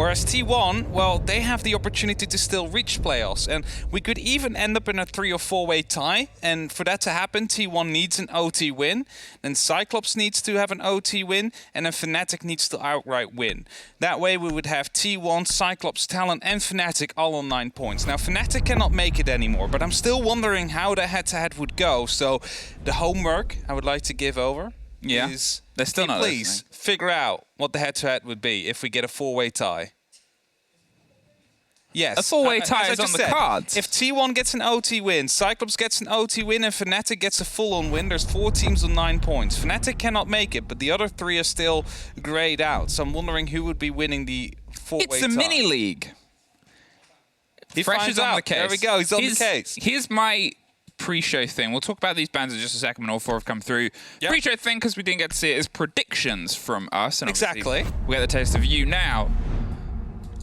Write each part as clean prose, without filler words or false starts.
Whereas T1, well, they have the opportunity to still reach playoffs. And we could even end up in a 3- or 4-way tie. And for that to happen, T1 needs an OT win. Then Cyclops needs to have an OT win. And then Fnatic needs to outright win. That way we would have T1, Cyclops, Talon, and Fnatic all on 9 points. Now, Fnatic cannot make it anymore, but I'm still wondering how the head-to-head would go. So the homework I would like to give over is... They're still not please listening. figure out what the head-to-head would be if we get a 4-way tie. Yes. A 4-way tie is on the cards. If T1 gets an OT win, Cyclops gets an OT win, and Fnatic gets a full-on win, there's 4 teams on 9 points. Fnatic cannot make it, but the other 3 are still grayed out. So I'm wondering who would be winning the 4-way tie. It's a mini-league. Fresh is on the case. There we go, he's on the case. Here's my pre-show thing. We'll talk about these bands in just a second when all 4 have come through. Yep. Pre-show thing, because we didn't get to see it, is predictions from us. And exactly. We get the taste of you now.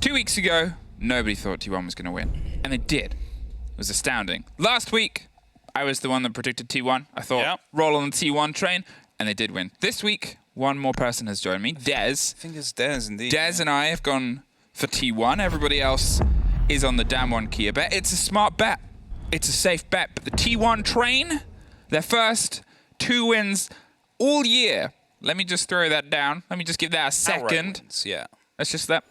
2 weeks ago, nobody thought T1 was going to win. And they did. It was astounding. Last week, I was the one that predicted T1. I thought, roll on the T1 train, and they did win. This week, one more person has joined me, Dez. I think it's Dez, indeed. Dez and I have gone for T1. Everybody else is on the DAMWON Kia bet. It's a smart bet. It's a safe bet, but the T1 train, their first 2 wins all year. Let me just throw that down. Let me just give that a second. Outright wins, yeah. That's just that.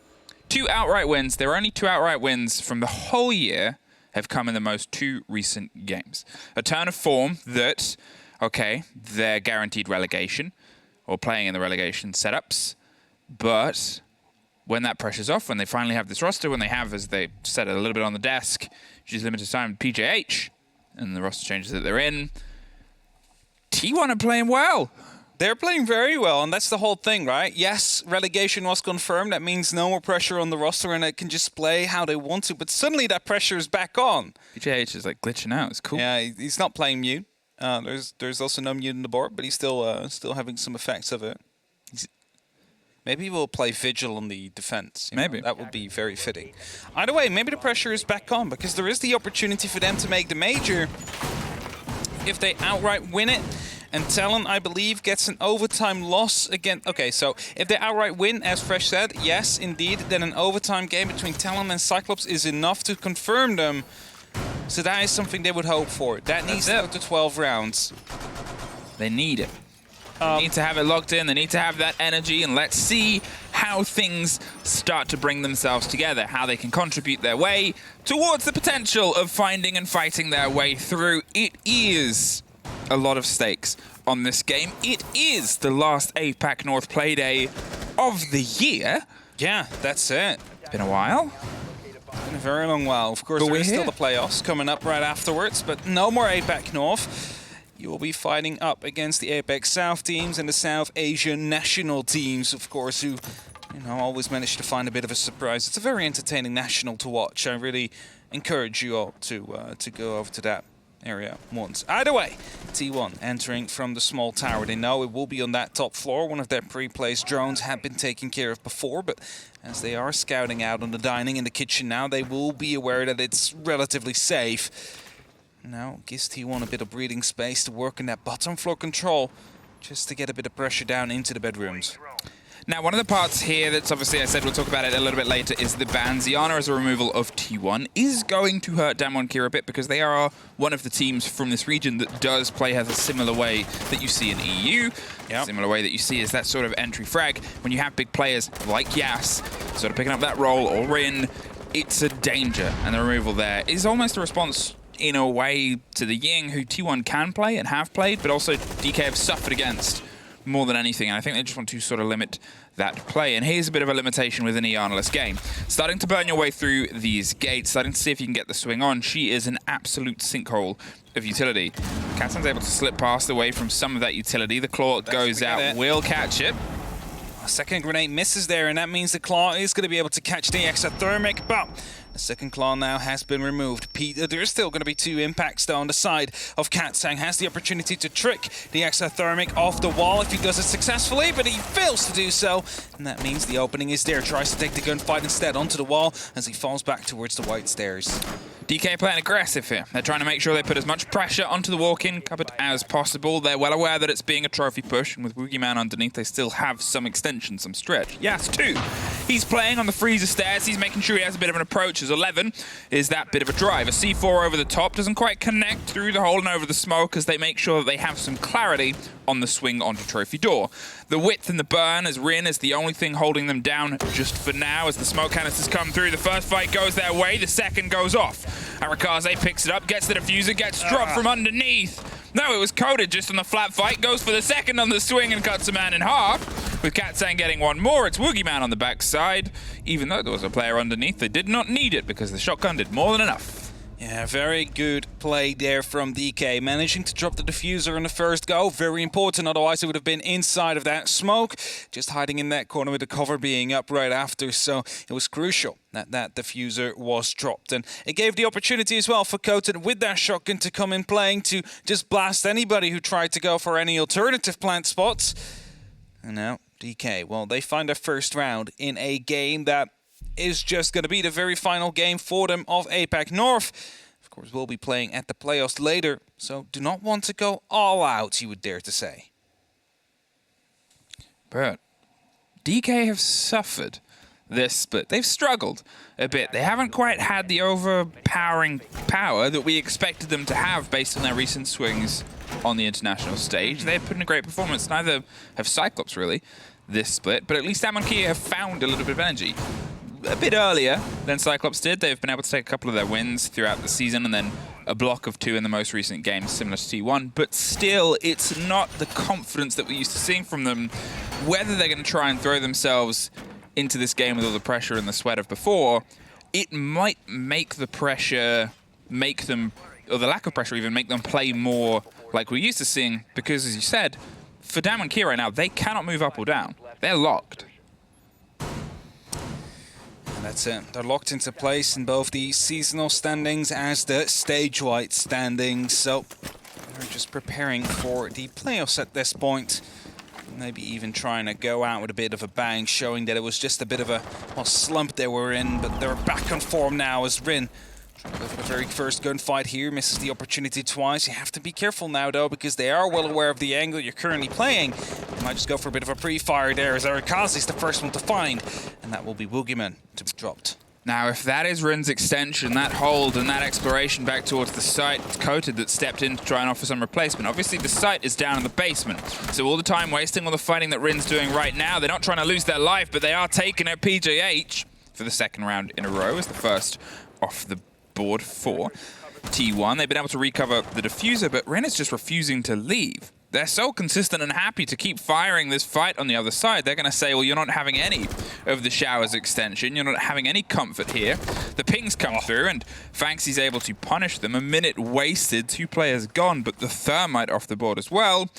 2 outright wins. There are only 2 outright wins from the whole year have come in the most 2 recent games. A turn of form that, okay, they're guaranteed relegation or playing in the relegation setups, but when that pressure's off, when they finally have this roster, when they have, as they said, a little bit on the desk, which is limited time PJH, and the roster changes that they're in, T1 are playing well. They're playing very well, and that's the whole thing, right? Yes, relegation was confirmed. That means no more pressure on the roster, and they can just play how they want to. But suddenly that pressure is back on. PJH is like glitching out. It's cool. Yeah, he's not playing mute. There's also no mute in the board, but he's still having some effects of it. Maybe we'll play Vigil on the defense. Maybe. That would be very fitting. Either way, maybe the pressure is back on, because there is the opportunity for them to make the major if they outright win it. And Talon, I believe, gets an overtime loss again. Okay, so if they outright win, as Fresh said, yes, indeed, then an overtime game between Talon and Cyclops is enough to confirm them. So that is something they would hope for. That needs to go to 12 rounds. They need it. They need to have it locked in. They need to have that energy, and let's see how things start to bring themselves together, how they can contribute their way towards the potential of finding and fighting their way through. It is a lot of stakes on this game. It is the last APAC North Playday of the year. Yeah, that's it. It's been a while. It's been a very long while. Of course, there is still the playoffs coming up right afterwards, but no more APAC North. You will be fighting up against the APAC South teams and the South Asian national teams, of course, who always manage to find a bit of a surprise. It's a very entertaining national to watch. I really encourage you all to go over to that area once. Either way, T1 entering from the small tower. They know it will be on that top floor. One of their pre-placed drones had been taken care of before, but as they are scouting out on the dining in the kitchen now, they will be aware that it's relatively safe. Now gives T1 a bit of breathing space to work in that bottom floor control, just to get a bit of pressure down into the bedrooms. Now, one of the parts here that's obviously, I said we'll talk about it a little bit later, is the ban. Ziana as a removal of T1 is going to hurt DAMWON Kia a bit, because they are one of the teams from this region that does play as a similar way that you see in EU. Similar way that you see is that sort of entry frag. When you have big players like Yas sort of picking up that role, or Rin, it's a danger. And the removal there is almost a response in a way to the Ying, who T1 can play and have played, but also DK have suffered against more than anything, and I think they just want to sort of limit that play. And here's a bit of a limitation with an Iana-less game. Starting to burn your way through these gates, starting to see if you can get the swing on. She is an absolute sinkhole of utility. Katan's able to slip past away from some of that utility. The claw goes out, will catch it. A second grenade misses there, and that means the claw is going to be able to catch the exothermic, but the second claw now has been removed. There's still going to be 2 impacts though on the side of Katsang. Has the opportunity to trick the exothermic off the wall if he does it successfully, but he fails to do so, and that means the opening is there. Tries to take the gunfight instead onto the wall as he falls back towards the white stairs. DK playing aggressive here. They're trying to make sure they put as much pressure onto the walk-in cupboard as possible. They're well aware that it's being a trophy push, and with Woogieman underneath, they still have some extension, some stretch. Yes, 2. He's playing on the freezer stairs. He's making sure he has a bit of an approach, as 11 is that bit of a drive. A C4 over the top doesn't quite connect through the hole and over the smoke as they make sure that they have some clarity on the swing onto trophy door. The width and the burn as Rin is the only thing holding them down just for now as the smoke canisters come through. The first fight goes their way, the second goes off. Arakaze picks it up, gets the diffuser, gets dropped from underneath. No, it was Coded just on the flat fight, goes for the second on the swing and cuts a man in half. With Katsang getting one more, it's Woogieman on the backside. Even though there was a player underneath, they did not need it because the shotgun did more than enough. Yeah, very good play there from DK. Managing to drop the diffuser in the first go. Very important, otherwise it would have been inside of that smoke. Just hiding in that corner with the cover being up right after. So it was crucial that that diffuser was dropped. And it gave the opportunity as well for Coated with that shotgun to come in playing to just blast anybody who tried to go for any alternative plant spots. And now DK, well, they find their first round in a game that is just going to be the very final game for them of APAC North. Of course, we'll be playing at the playoffs later, so do not want to go all out, you would dare to say. But DK have suffered this split. They've struggled a bit. They haven't quite had the overpowering power that we expected them to have based on their recent swings on the international stage. They've put in a great performance. Neither have Cyclops, really, this split, but at least DAMWON have found a little bit of energy. A bit earlier than Cyclops did. They've been able to take a couple of their wins throughout the season and then a block of 2 in the most recent games, similar to T1. But still, it's not the confidence that we're used to seeing from them. Whether they're going to try and throw themselves into this game with all the pressure and the sweat of before, it might make the pressure, make them, or the lack of pressure even, make them play more like we're used to seeing. Because, as you said, for DAMWON right now, they cannot move up or down. They're locked. That's it. They're locked into place in both the seasonal standings as the stage-wide standings. So they're just preparing for the playoffs at this point. Maybe even trying to go out with a bit of a bang, showing that it was just a bit of a slump they were in, but they're back on form now as Rin trying to go for the very first gunfight here. Misses the opportunity twice. You have to be careful now, though, because they are well aware of the angle you're currently playing. You might just go for a bit of a pre-fire there, as Arakaze is the first one to find, and that will be Woogieman to be dropped. Now, if that is Rin's extension, that hold and that exploration back towards the site, it's Coated that stepped in to try and offer some replacement. Obviously, the site is down in the basement, so all the time wasting, all the fighting that Rin's doing right now, they're not trying to lose their life, but they are taking at PJH for the second round in a row as the first off the board for T1. They've been able to recover the diffuser, but Rin is just refusing to leave. They're so consistent and happy to keep firing this fight on the other side. They're going to say, well, you're not having any of the showers extension. You're not having any comfort here. The pings come through, and Fanxy's able to punish them. A minute wasted, 2 players gone, but the thermite off the board as well.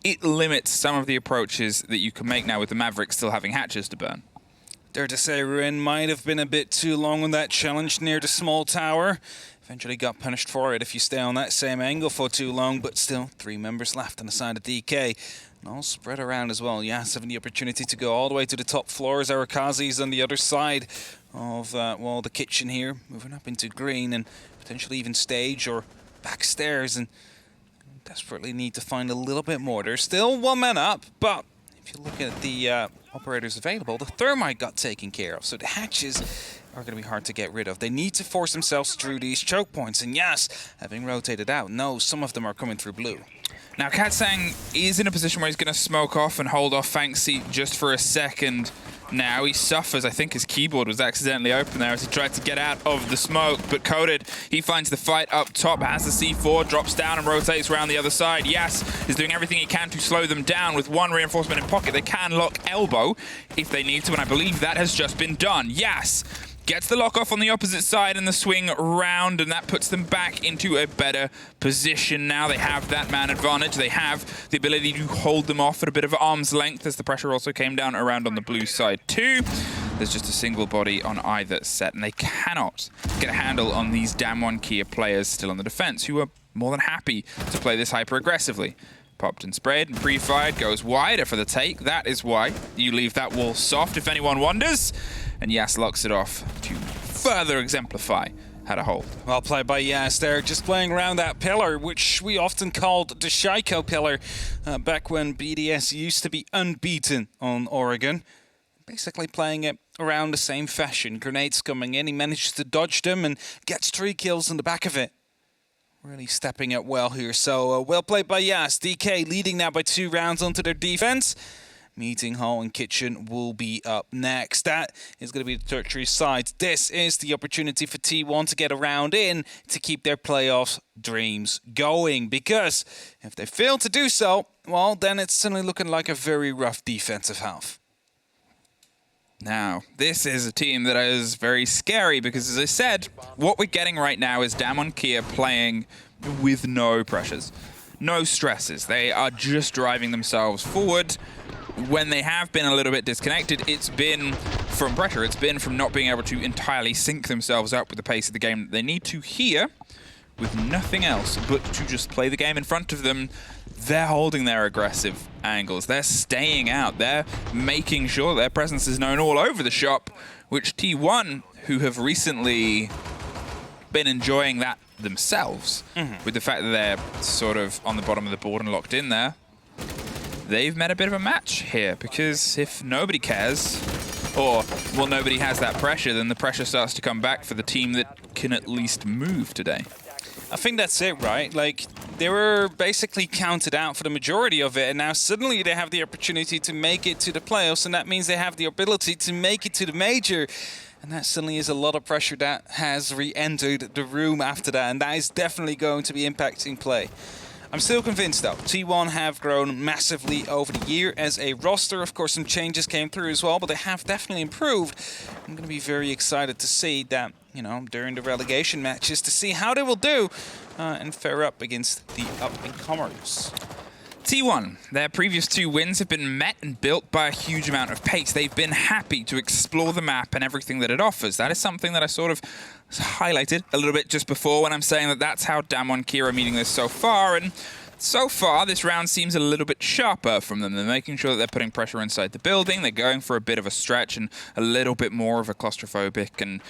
It limits some of the approaches that you can make now with the Mavericks still having hatches to burn. Dare to say Rin might have been a bit too long on that challenge near the small tower. Eventually got punished for it if you stay on that same angle for too long, but still 3 members left on the side of DK. And all spread around as well. Yas having the opportunity to go all the way to the top floors. Arakaze's on the other side of well, the kitchen here, moving up into green and potentially even stage or backstairs, and desperately need to find a little bit more. There's still 1 man up, but if you look at the operators available, the thermite got taken care of, so the hatches are going to be hard to get rid of. They need to force themselves through these choke points, and yes, having rotated out, no, some of them are coming through blue. Now, Katsang is in a position where he's going to smoke off and hold off Fanxy just for a second. Now he suffers. I think his keyboard was accidentally open there as he tried to get out of the smoke, but Coded, he finds the fight up top, has the C4, drops down and rotates around the other side. Yas is doing everything he can to slow them down with 1 reinforcement in pocket. They can lock elbow if they need to, and I believe that has just been done. Yas gets the lock off on the opposite side and the swing round, and that puts them back into a better position. Now they have that man advantage. They have the ability to hold them off at a bit of arm's length as the pressure also came down around on the blue side too. There's just a single body on either set, and they cannot get a handle on these DAMWON Kia players still on the defense, who are more than happy to play this hyper-aggressively. Popped and sprayed and pre-fired, goes wider for the take. That is why you leave that wall soft, if anyone wonders. And Yas locks it off to further exemplify had a hold. Well played by Yas there, just playing around that pillar, which we often called the Shaiko pillar, back when BDS used to be unbeaten on Oregon. Basically playing it around the same fashion. Grenades coming in, he manages to dodge them and gets 3 kills in the back of it. Really stepping up well here, so well played by Yas. DK leading now by 2 rounds onto their defense. Meeting Hall and Kitchen will be up next. That is going to be the tertiary side. This is the opportunity for T1 to get a round in to keep their playoff dreams going. Because if they fail to do so, well, then it's suddenly looking like a very rough defensive half. Now, this is a team that is very scary because, as I said, what we're getting right now is DAMWON Kia playing with no pressures, no stresses. They are just driving themselves forward. When they have been a little bit disconnected, it's been from pressure. It's been from not being able to entirely sync themselves up with the pace of the game that they need to here, with nothing else but to just play the game in front of them. They're holding their aggressive angles. They're staying out. They're making sure their presence is known all over the shop, which T1, who have recently been enjoying that themselves, with the fact that they're sort of on the bottom of the board and locked in there, they've met a bit of a match here, because if nobody cares, or, well, nobody has that pressure, then the pressure starts to come back for the team that can at least move today. I think that's it, right? Like, they were basically counted out for the majority of it, and now suddenly they have the opportunity to make it to the playoffs, and that means they have the ability to make it to the major. And that suddenly is a lot of pressure that has re-entered the room after that, and that is definitely going to be impacting play. I'm still convinced, though. T1 have grown massively over the year as a roster. Of course, some changes came through as well, but they have definitely improved. I'm going to be very excited to see that, you know, during the relegation matches, to see how they will do and fare up against the up-and-comers. T1, their previous 2 wins have been met and built by a huge amount of pace. They've been happy to explore the map and everything that it offers. That is something that I sort of highlighted a little bit just before when I'm saying that that's how DAMWON Kia are meeting this so far. And so far, this round seems a little bit sharper from them. They're making sure that they're putting pressure inside the building. They're going for a bit of a stretch and a little bit more of a claustrophobic. And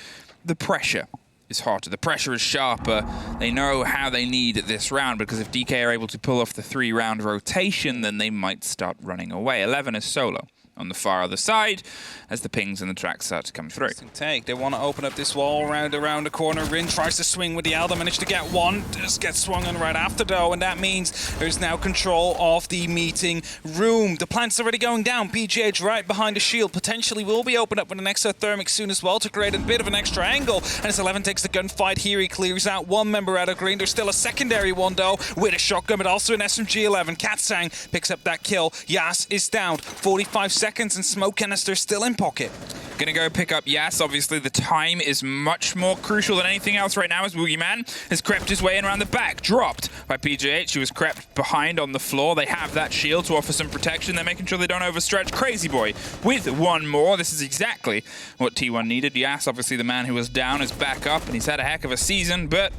the pressure is hotter. The pressure is sharper. They know how they need this round, because if DK are able to pull off the 3-round rotation, then they might start running away. 11 is solo on the far other side as the pings and the tracks start to come through. Take. They want to open up this wall around the corner. Rin tries to swing with the Elder, managed to get one. Just gets swung on right after, though, and that means there's now control of the meeting room. The plant's already going down. PGH right behind the shield. Potentially will be opened up with an exothermic soon as well to create a bit of an extra angle. And as 11 takes the gunfight here, he clears out one member out of green. There's still a secondary one, though, with a shotgun, but also an SMG-11. Katsang picks up that kill. Yas is down. 45 seconds and smoke canister still in pocket. Gonna go pick up Yas. Obviously, the time is much more crucial than anything else right now, as Woogieman has crept his way in around the back. Dropped by PGH, who was crept behind on the floor. They have that shield to offer some protection. They're making sure they don't overstretch. Crazy Boy with one more. This is exactly what T1 needed. Yas, obviously the man who was down, is back up, and he's had a heck of a season, but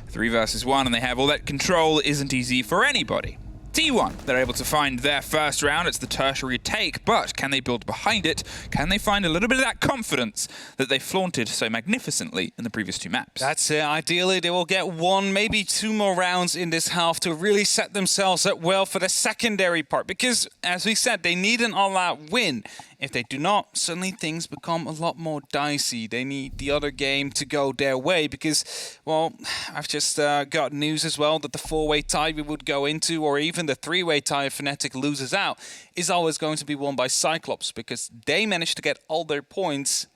3 versus 1, and they have all that control. Isn't easy for anybody. T1, they're able to find their first round. It's the tertiary take, but can they build behind it? Can they find a little bit of that confidence that they flaunted so magnificently in the previous 2 maps? That's it. Ideally, they will get 1, maybe 2 more rounds in this half to really set themselves up well for the secondary part. Because, as we said, they need an all-out win. If they do not, suddenly things become a lot more dicey. They need the other game to go their way because, well, I've just got news as well that the 4-way tie we would go into, or even the 3-way tie if Fnatic loses out, is always going to be won by Cyclops because they managed to get all their points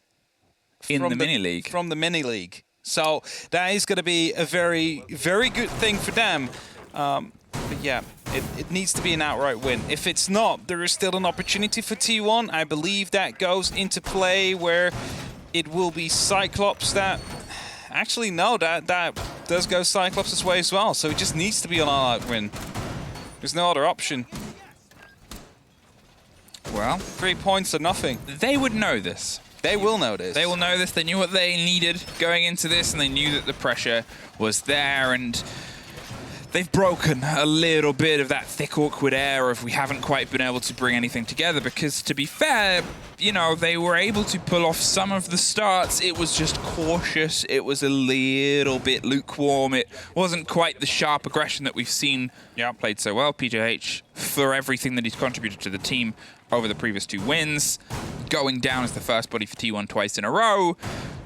in the mini-league. From the mini-league. So that is going to be a very, very good thing for them. But yeah, it needs to be an outright win. If it's not, there is still an opportunity for T1. I believe that goes into play where it will be Cyclops that... Actually, no, that does go Cyclops' way as well. So it just needs to be an all-out win. There's no other option. Well, 3 points or nothing. They would know this. They will know this. They will know this. They knew what they needed going into this, and they knew that the pressure was there, and they've broken a little bit of that thick, awkward air of we haven't quite been able to bring anything together, because to be fair, you know, they were able to pull off some of the starts. It was just cautious. It was a little bit lukewarm. It wasn't quite the sharp aggression that we've seen played so well. PJH, for everything that he's contributed to the team over the previous 2 wins, going down as the first body for T1 twice in a row,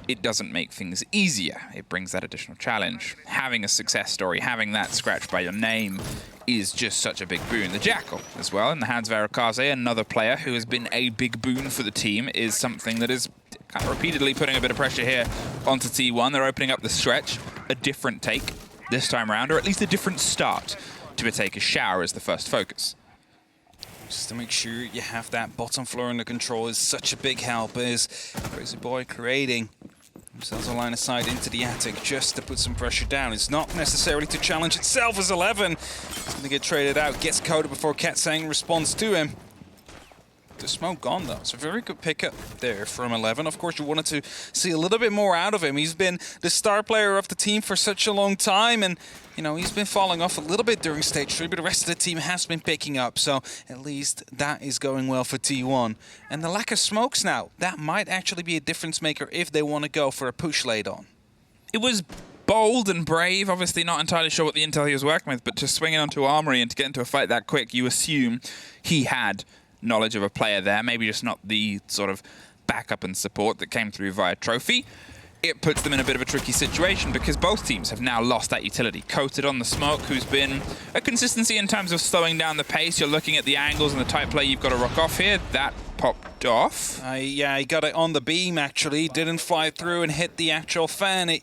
it doesn't make things easier. It brings that additional challenge. Having a success story, having that scratched by your name is just such a big boon. The Jackal as well, in the hands of Arakaze, another player who has been a big boon for the team, is something that is kind of repeatedly putting a bit of pressure here onto T1. They're opening up the stretch. A different take this time around, or at least a different start to take a shower as the first focus. Just to make sure you have that bottom floor under control is such a big help, is Crazy Boy creating themselves a line of sight into the attic just to put some pressure down. It's not necessarily to challenge itself as 11. He's going to get traded out, gets coded before Katsang responds to him. The smoke gone though. It's a very good pickup there from 11. Of course, you wanted to see a little bit more out of him. He's been the star player of the team for such a long time, and you know, he's been falling off a little bit during stage 3, but the rest of the team has been picking up, so at least that is going well for T1. And the lack of smokes now, that might actually be a difference maker if they want to go for a push late on. It was bold and brave, obviously not entirely sure what the intel he was working with, but to swing it onto Armory and to get into a fight that quick, you assume he had knowledge of a player there, maybe just not the sort of backup and support that came through via Trophy. It puts them in a bit of a tricky situation because both teams have now lost that utility. Coated on the Smoke, who's been a consistency in terms of slowing down the pace. You're looking at the angles and the type play you've got to rock off here. That popped off. Yeah, he got it on the beam, actually. Didn't fly through and hit the actual fan. It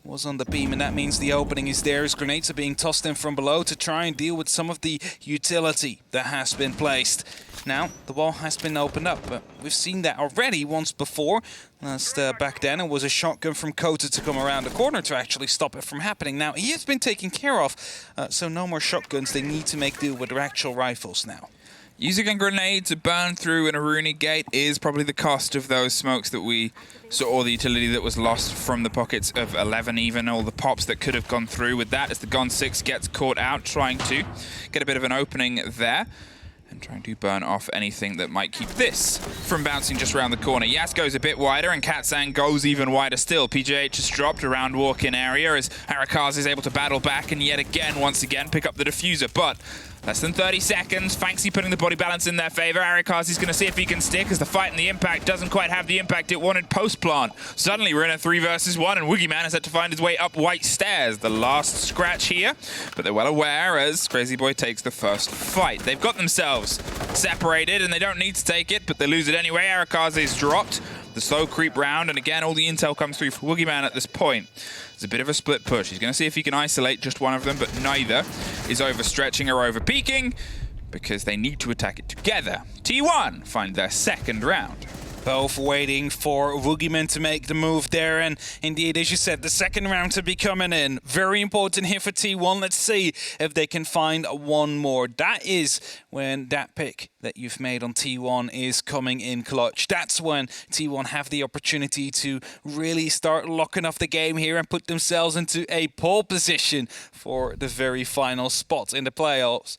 was on the beam, and that means the opening is there as grenades are being tossed in from below to try and deal with some of the utility that has been placed. Now, the wall has been opened up, but we've seen that already once before. Last back then, it was a shotgun from Kota to come around the corner to actually stop it from happening. Now, he has been taken care of, so no more shotguns. They need to make do with their actual rifles now. Using a grenade to burn through an Aruni gate is probably the cost of those smokes that we saw, or the utility that was lost from the pockets of 11 even, all the pops that could have gone through with that as the Gon 6 gets caught out, trying to get a bit of an opening there. And trying to burn off anything that might keep this from bouncing just around the corner. Yas goes a bit wider, and Katsang goes even wider still. PJH has dropped around walk-in area as Arakaze is able to battle back and yet again, once again, pick up the diffuser. But less than 30 seconds. Fanksy putting the body balance in their favor. Arakaze is going to see if he can stick as the fight and the impact doesn't quite have the impact it wanted post-plant. Suddenly we're in a 3 versus 1 and Woogieman has had to find his way up white stairs. The last scratch here, but they're well aware as Crazy Boy takes the first fight. They've got themselves separated and they don't need to take it, but they lose it anyway. Arakaze's dropped. The slow creep round, and again, all the intel comes through for Woogieman at this point. It's a bit of a split push. He's going to see if he can isolate just one of them, but neither is overstretching or over-peaking because they need to attack it together. T1 find their second round. Both waiting for Woogieman to make the move there, and indeed, as you said, the second round to be coming in. Very important here for T1. Let's see if they can find one more. That is when that pick that you've made on T1 is coming in clutch. That's when T1 have the opportunity to really start locking off the game here and put themselves into a pole position for the very final spot in the playoffs.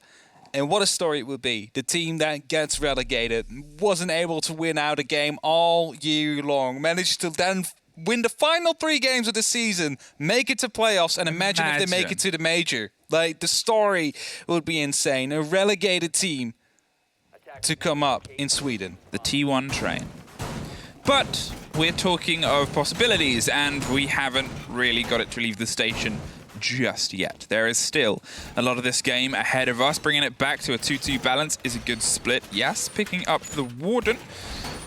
And what a story it would be. The team that gets relegated, wasn't able to win out a game all year long, managed to then win the final 3 games of the season, make it to playoffs, and imagine if they make it to the major. Like, the story would be insane. A relegated team to come up in Sweden. The T1 train. But we're talking of possibilities, and we haven't really got it to leave the station just yet. There is still a lot of this game ahead of us. Bringing it back to a 2-2 balance is a good split. Yes, picking up the Warden.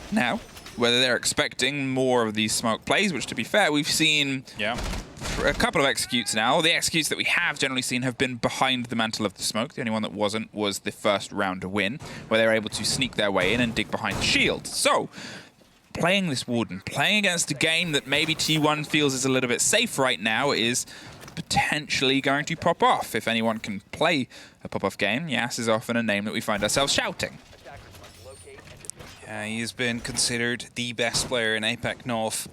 Now, whether they're expecting more of these smoke plays, which to be fair, we've seen a couple of executes now. The executes that we have generally seen have been behind the mantle of the smoke. The only one that wasn't was the first round to win, where they were able to sneak their way in and dig behind the shield. So, playing this Warden, playing against a game that maybe T1 feels is a little bit safe right now is potentially going to pop off. If anyone can play a pop-off game, Yas is often a name that we find ourselves shouting. Yeah, he's been considered the best player in APAC North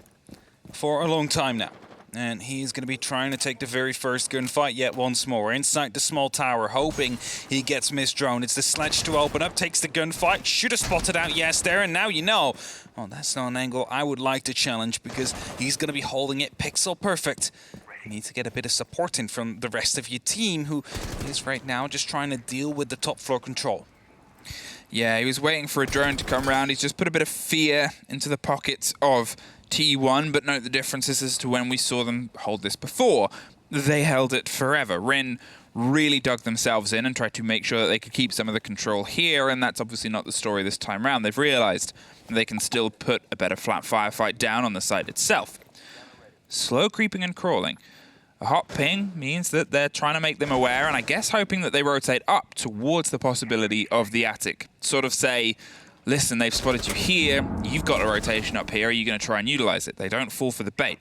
for a long time now. And he's going to be trying to take the very first gunfight yet once more. Inside the small tower, hoping he gets misdrone. It's the sledge to open up, takes the gunfight. Should have spotted out Yes there, and now you know. Oh, that's not an angle I would like to challenge because he's going to be holding it pixel perfect. You need to get a bit of support in from the rest of your team, who is right now just trying to deal with the top floor control. Yeah, he was waiting for a drone to come around. He's just put a bit of fear into the pockets of T1, but note the differences as to when we saw them hold this before. They held it forever. Rin really dug themselves in and tried to make sure that they could keep some of the control here, and that's obviously not the story this time around. They've realized they can still put a better flat firefight down on the site itself. Slow creeping and crawling. A hot ping means that they're trying to make them aware, and I guess hoping that they rotate up towards the possibility of the attic. Sort of say, listen, they've spotted you here, you've got a rotation up here, are you going to try and utilize it? They don't fall for the bait.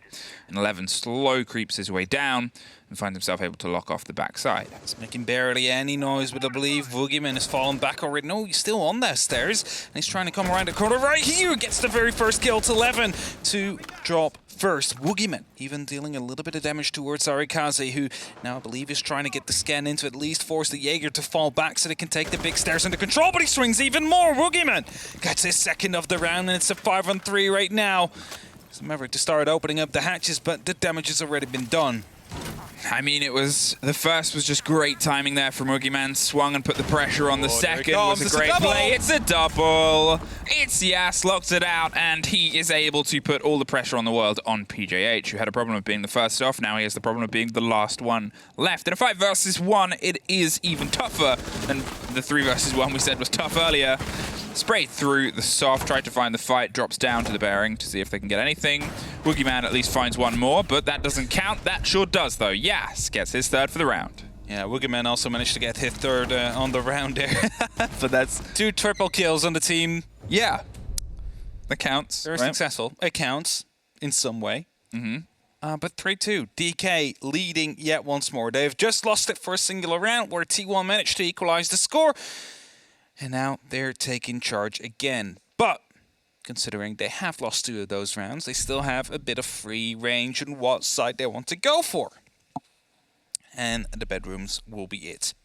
And 11 slow creeps his way down and finds himself able to lock off the backside. It's making barely any noise, but I believe Boogeyman has fallen back already. No, he's still on those stairs, and he's trying to come around the corner right here. Gets the very first kill to 11 to drop first. Boogeyman even dealing a little bit of damage towards Arikaze, who now I believe is trying to get the scan in to at least force the Jaeger to fall back so they can take the big stairs under control, but he swings even more. Boogeyman gets his second of the round, and it's a 5-on-3 right now. Remember to start opening up the hatches, but the damage has already been done. I mean, the first was just great timing there from Boogeyman. Swung and put the pressure on. The second was a great play. It's a double. It's Yas, locks it out, and he is able to put all the pressure on the world on PJH, who had a problem of being the first off. Now he has the problem of being the last one left. In a 5 versus 1, it is even tougher than the 3 versus 1 we said was tough earlier. Sprayed through the soft, tried to find the fight, drops down to the bearing to see if they can get anything. Boogeyman at least finds one more, but that doesn't count. That sure does, though. Yas gets his third for the round. Yeah, Boogeyman also managed to get his third on the round there. But that's 2 triple kills on the team. Yeah. That counts. Very successful. It counts in some way. But 3-2, DK leading yet once more. They've just lost it for a singular round where T1 managed to equalize the score. And now they're taking charge again. But considering they have lost 2 of those rounds, they still have a bit of free range on what side they want to go for. And the bedrooms will be it.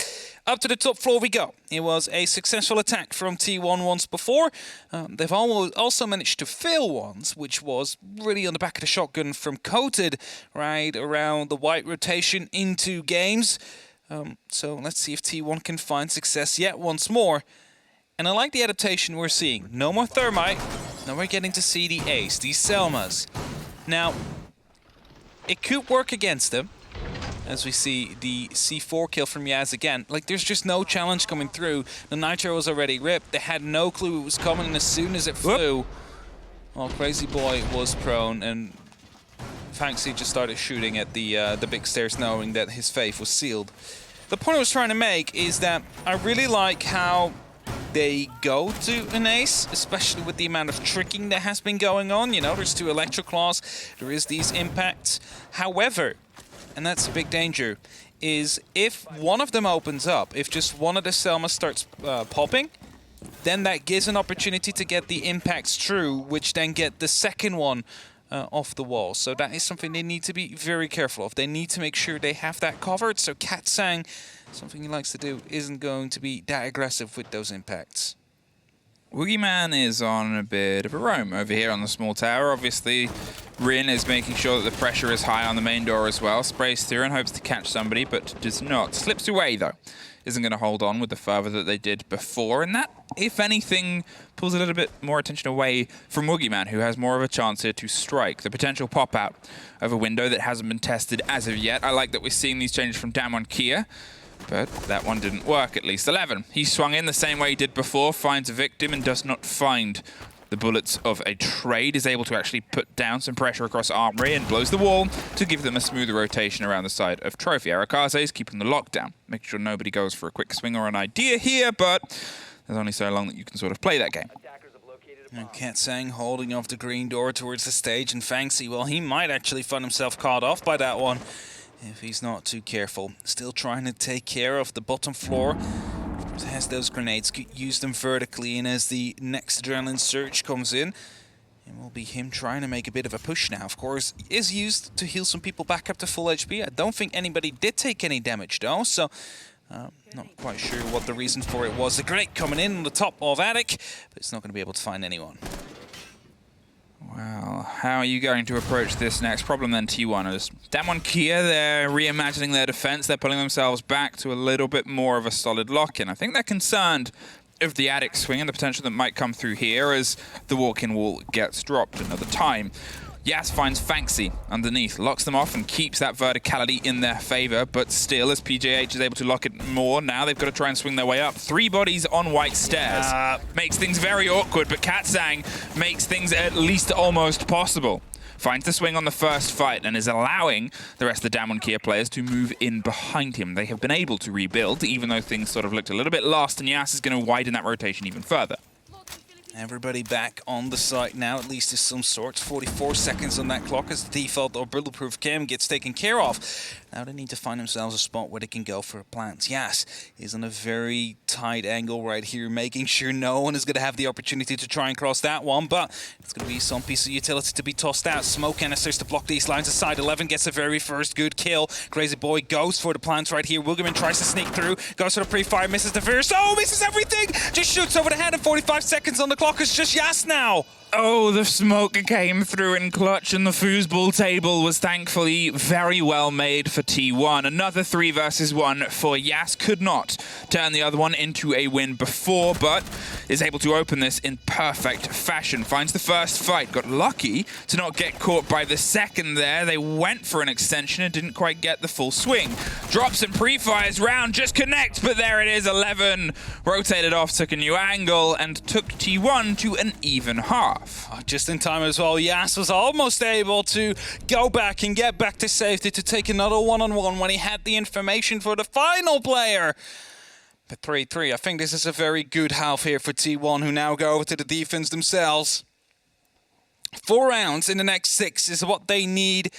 Up to the top floor we go. It was a successful attack from T1 once before. They've also managed to fail once, which was really on the back of the shotgun from Coated, right around the white rotation into games. So let's see if T1 can find success yet once more. And I like the adaptation we're seeing. No more Thermite. Now we're getting to see the Ace, these Selmas. Now, it could work against them, as we see the C4 kill from Yaz again. Like, there's just no challenge coming through. The Nitro was already ripped. They had no clue it was coming, and as soon as it flew, well, Crazy Boy was prone, and Fanxi just started shooting at the big stairs, knowing that his fate was sealed. The point I was trying to make is that I really like how they go to an ace, especially with the amount of tricking that has been going on. You know, there's 2 Electroclaws, there is these impacts. However, and that's a big danger, is if one of them opens up, if just one of the Selmas starts popping, then that gives an opportunity to get the impacts true, which then get the second one off the wall. So that is something they need to be very careful of. They need to make sure they have that covered, so Cat Sang, something he likes to do, isn't going to be that aggressive with those impacts. Boogeyman is on a bit of a roam over here on the small tower. Obviously, Rin is making sure that the pressure is high on the main door as well. Sprays through and hopes to catch somebody, but does not. Slips away, though. Isn't going to hold on with the fervor that they did before. And that, if anything, pulls a little bit more attention away from Boogeyman, who has more of a chance here to strike. The potential pop-out of a window that hasn't been tested as of yet. I like that we're seeing these changes from DAMWON Kia. But that one didn't work, at least. 11. He swung in the same way he did before, finds a victim, and does not find the bullets of a trade. Is able to actually put down some pressure across Armory and blows the wall to give them a smoother rotation around the side of Trophy. Arakaze is keeping the lockdown, making sure nobody goes for a quick swing or an idea here, but there's only so long that you can sort of play that game. And Cat Sang holding off the green door towards the stage, and Fanxi, well, he might actually find himself caught off by that one if he's not too careful. Still trying to take care of the bottom floor. Of course, has those grenades, could use them vertically, and as the next adrenaline surge comes in, It will be him trying to make a bit of a push now. Of course, he is used to heal some people back up to full HP. I don't think anybody did take any damage though, so not quite sure what the reason for it was. The Great coming in on the top of Attic, but it's not going to be able to find anyone. Well, how are you going to approach this next problem then, T1? As DAMWON Kia, they're reimagining their defense. They're pulling themselves back to a little bit more of a solid lock-in. I think they're concerned of the Attic swing and the potential that might come through here as the walk-in wall gets dropped another time. Yas finds Fanxy underneath, locks them off and keeps that verticality in their favor, but still, as PJH is able to lock it more, now they've got to try and swing their way up. 3 bodies on white stairs. Makes things very awkward, but Katsang makes things at least almost possible. Finds the swing on the first fight and is allowing the rest of the DAMWON Kia players to move in behind him. They have been able to rebuild, even though things sort of looked a little bit lost, and Yas is going to widen that rotation even further. Everybody back on the site now, at least to some sort. 44 seconds on that clock as the default or bulletproof cam gets taken care of. Now they need to find themselves a spot where they can go for a plant. Yas is on a very tight angle right here, making sure no one is going to have the opportunity to try and cross that one, but it's going to be some piece of utility to be tossed out. Smoke canisters to block these lines aside. 11 gets the very first good kill. Crazy Boy goes for the plants right here. Wilgerman tries to sneak through, goes for the pre-fire, misses the first. Oh, misses everything! Just shoots over the head, and 45 seconds on the clock. It's just Yas now. Oh, the smoke came through in clutch, and the foosball table was thankfully very well made for T1. Another 3 versus 1 for Yas. Could not turn the other one into a win before, but is able to open this in perfect fashion. Finds the first fight. Got lucky to not get caught by the second there. They went for an extension and didn't quite get the full swing. Drops and pre-fires round, just connect, but there it is. 11 rotated off, took a new angle, and took T1 to an even half. Just in time as well. Yas was almost able to go back and get back to safety to take another one-on-one when he had the information for the final player. But 3-3, I think this is a very good half here for T1, who now go over to the defense themselves. 4 rounds in the next 6 is what they need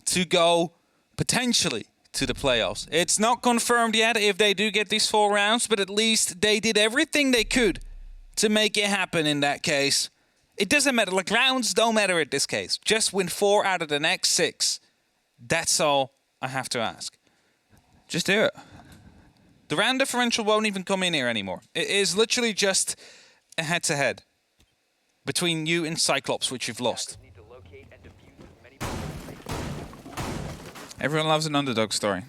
to go potentially to the playoffs. It's not confirmed yet if they do get these 4 rounds, but at least they did everything they could to make it happen in that case. It doesn't matter. Like, rounds don't matter in this case. Just win 4 out of the next 6. That's all I have to ask. Just do it. The round differential won't even come in here anymore. It is literally just a head-to-head between you and Cyclops, which you've lost. Everyone loves an underdog story.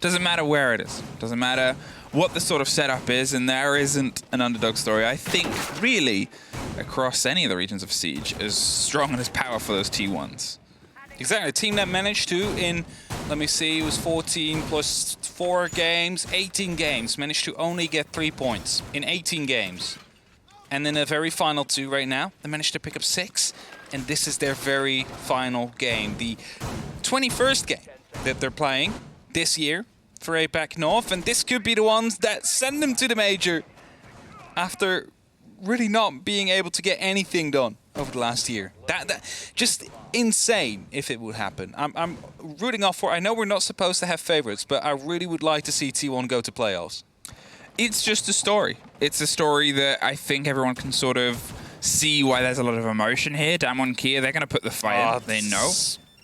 Doesn't matter where it is. Doesn't matter what the sort of setup is, and there isn't an underdog story, I think, really, across any of the regions of Siege, as strong and as powerful as T1's. Exactly. A team that managed to, in, let me see, it was 14 plus 4 games, 18 games, managed to only get 3 points in 18 games. And in the very final 2 right now, they managed to pick up 6, and this is their very final game. The 21st game that they're playing this year for APAC North, and this could be the ones that send them to the major after really not being able to get anything done over the last year. That just insane if it would happen. I'm rooting off for. I know we're not supposed to have favorites, but I really would like to see T1 go to playoffs. It's just a story. It's a story that I think everyone can sort of see why there's a lot of emotion here. DAMWON Kia, they're going to put the fight in. They know.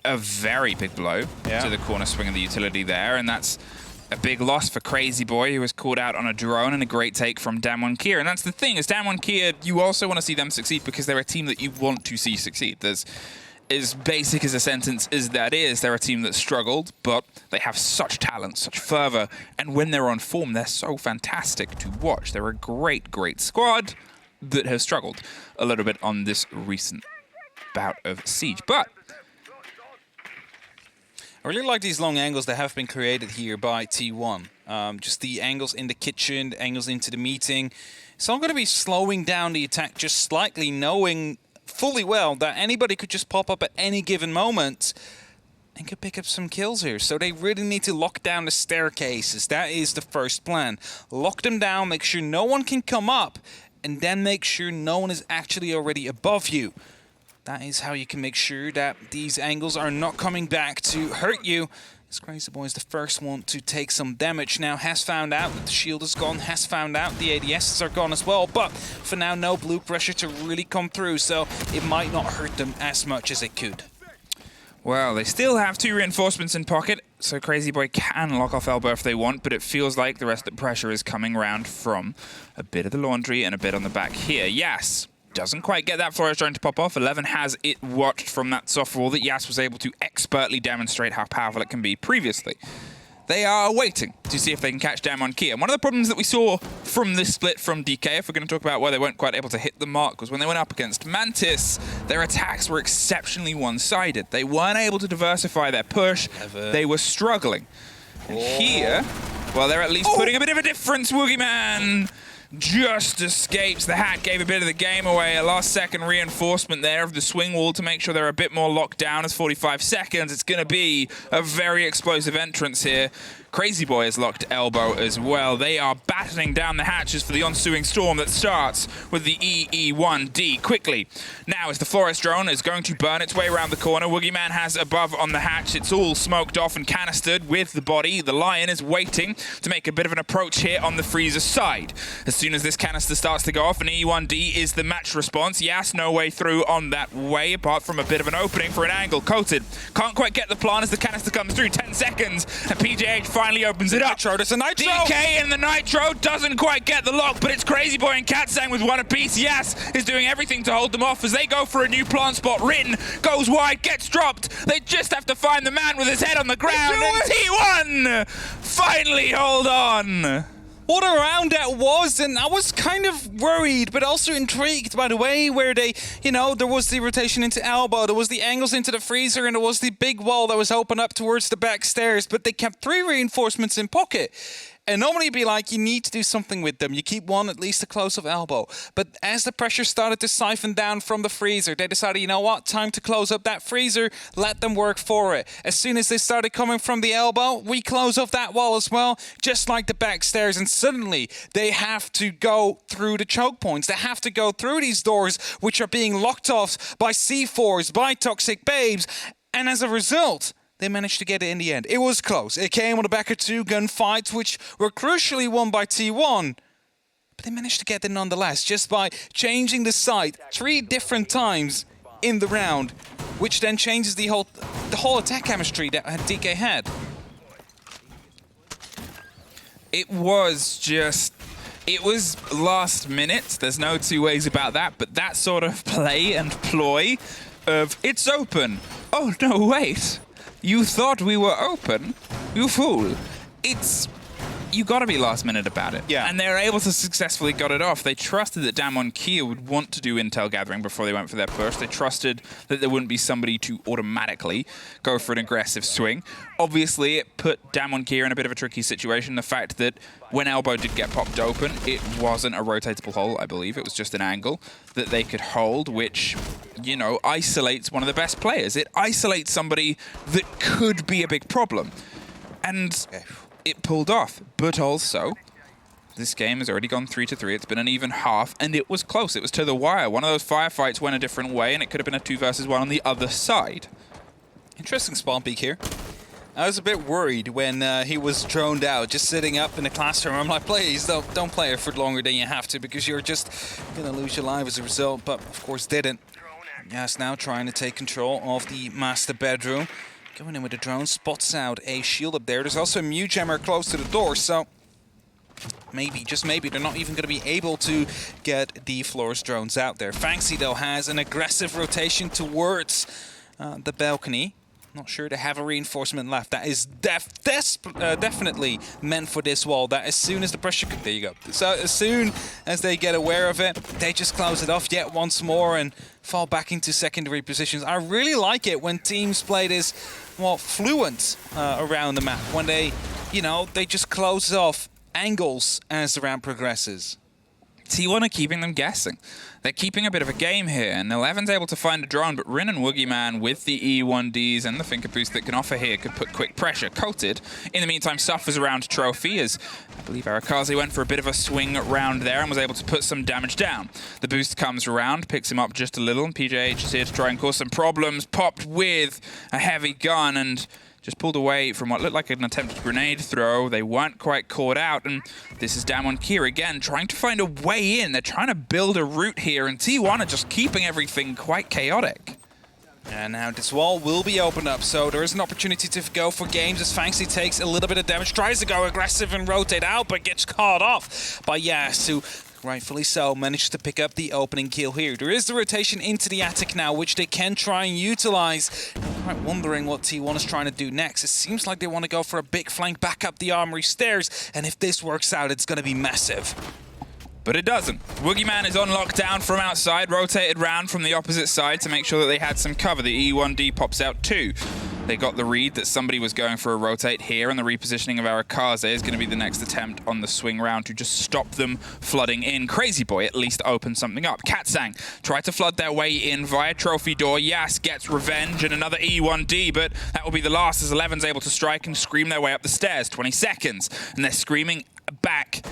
A very big blow to the corner swing of the utility there, and that's a big loss for Crazy Boy, who was called out on a drone, and a great take from DAMWON Kia. And that's the thing, is DAMWON Kia, you also want to see them succeed because they're a team that you want to see succeed. There's, as basic as a sentence as that is, they're a team that struggled, but they have such talent, such fervor, and when they're on form, they're so fantastic to watch. They're a great, great squad that has struggled a little bit on this recent bout of Siege. But I really like these long angles that have been created here by T1. Just the angles in the kitchen, the angles into the meeting. So I'm going to be slowing down the attack just slightly, knowing fully well that anybody could just pop up at any given moment and could pick up some kills here. So they really need to lock down the staircases. That is the first plan. Lock them down, make sure no one can come up, and then make sure no one is actually already above you. That is how you can make sure that these angles are not coming back to hurt you. This Crazy Boy is the first one to take some damage now. Has found out that the shield is gone. Has found out the ADSs are gone as well. But for now, no blue pressure to really come through. So it might not hurt them as much as it could. Well, they still have 2 reinforcements in pocket, so Crazy Boy can lock off Elbow if they want, but it feels like the rest of the pressure is coming around from a bit of the laundry and a bit on the back here. Yas doesn't quite get that Flores drone to pop off. 11 has it watched from that soft wall that Yas was able to expertly demonstrate how powerful it can be previously. They are waiting to see if they can catch DAMWON Key. And one of the problems that we saw from this split from DK, if we're going to talk about why they weren't quite able to hit the mark, was when they went up against Mantis, their attacks were exceptionally one-sided. They weren't able to diversify their push. They were struggling. And here, well, they're at least putting a bit of a difference. Woogieman just escapes. The hat gave a bit of the game away. A last-second reinforcement there of the swing wall to make sure they're a bit more locked down. As 45 seconds, it's going to be a very explosive entrance here. Crazy Boy has locked Elbow as well. They are battening down the hatches for the ensuing storm that starts with the EE1D quickly. Now, as the Flores drone is going to burn its way around the corner, Woogieman has above on the hatch. It's all smoked off and canistered with the body. The Lion is waiting to make a bit of an approach here on the Freezer side. As soon as this canister starts to go off, an E1D is the match response. Yas, no way through on that way, apart from a bit of an opening for an angle. Coated can't quite get the plan as the canister comes through. 10 seconds, and PJH finally opens it up. Nitro, there's a Nitro! DK in the Nitro doesn't quite get the lock, but it's Crazy Boy and Katsang with one apiece. Yas is doing everything to hold them off as they go for a new plant spot. Rin goes wide, gets dropped. They just have to find the man with his head on the ground, and T1 finally hold on. What a round that was, and I was kind of worried, but also intrigued by the way where they, there was the rotation into Elbow, there was the angles into the Freezer, and there was the big wall that was open up towards the back stairs, but they kept 3 reinforcements in pocket. And normally it'd be like, you need to do something with them. You keep one at least a close of Elbow. But as the pressure started to siphon down from the Freezer, they decided, you know what, time to close up that Freezer, let them work for it. As soon as they started coming from the Elbow, we close off that wall as well, just like the back stairs. And suddenly they have to go through the choke points. They have to go through these doors, which are being locked off by C4s, by Toxic Babes. And as a result, they managed to get it in the end. It was close. It came on the back of 2 gunfights, which were crucially won by T1. But they managed to get it nonetheless, just by changing the site 3 different times in the round, which then changes the whole attack chemistry that DK had. It was last minute. There's no 2 ways about that. But that sort of play and ploy of, it's open. Oh, no, wait. You thought we were open? You fool. You gotta be last minute about it. Yeah. And they're able to successfully got it off. They trusted that DAMWON Kia would want to do intel gathering before they went for their push. They trusted that there wouldn't be somebody to automatically go for an aggressive swing. Obviously, it put DAMWON Kia in a bit of a tricky situation. The fact that when Elbow did get popped open, it wasn't a rotatable hole, I believe. It was just an angle that they could hold, which, isolates one of the best players. It isolates somebody that could be a big problem. And it pulled off. But also, this game has already gone 3-3. It's been an even half, and it was close. It was to the wire. One of those firefights went a different way, and it could have been a 2 versus 1 on the other side. Interesting spawn peek here. I was a bit worried when he was droned out, just sitting up in the classroom. I'm like, please, don't play it for longer than you have to, because you're just going to lose your life as a result. But, of course, didn't. Yes, now trying to take control of the master bedroom. Going in with the drone, spots out a shield up there. There's also a Mew Jammer close to the door, so maybe, just maybe, they're not even going to be able to get the Flores drones out there. Fanxy, though, has an aggressive rotation towards the balcony. Not sure they have a reinforcement left. That is definitely meant for this wall. That as soon as the pressure... There you go. So as soon as they get aware of it, they just close it off yet once more and fall back into secondary positions. I really like it when teams play this, well, fluent around the map. When they, they just close off angles as the round progresses. T1 are keeping them guessing. They're keeping a bit of a game here, and 11's able to find a drone, but Rin and Woogieman with the E1Ds and the finger boost that can offer here could put quick pressure. Coated, in the meantime, suffers around Trophy as I believe Arakaze went for a bit of a swing round there and was able to put some damage down. The boost comes around, picks him up just a little, and PJH is here to try and cause some problems. Popped with a heavy gun, and just pulled away from what looked like an attempted grenade throw. They weren't quite caught out, and this is DAMWON Kia again, trying to find a way in. They're trying to build a route here, and T1 are just keeping everything quite chaotic. And now this wall will be opened up, so there is an opportunity to go for games as Fanxi takes a little bit of damage, tries to go aggressive and rotate out, but gets caught off by Yas, who rightfully so manages to pick up the opening kill here. There is the rotation into the attic now, which they can try and utilize. I'm quite wondering what T1 is trying to do next. It seems like they want to go for a big flank back up the armory stairs, and if this works out, it's going to be massive. But it doesn't. Woogieman is on lockdown from outside, rotated round from the opposite side to make sure that they had some cover. The E1D pops out too. They got the read that somebody was going for a rotate here, and the repositioning of Arakaze is going to be the next attempt on the swing round to just stop them flooding in. Crazy Boy at least opened something up. Katsang tried to flood their way in via trophy door. Yas gets revenge and another E1D, but that will be the last as 11's able to strike and scream their way up the stairs. 20 seconds, and they're screaming back.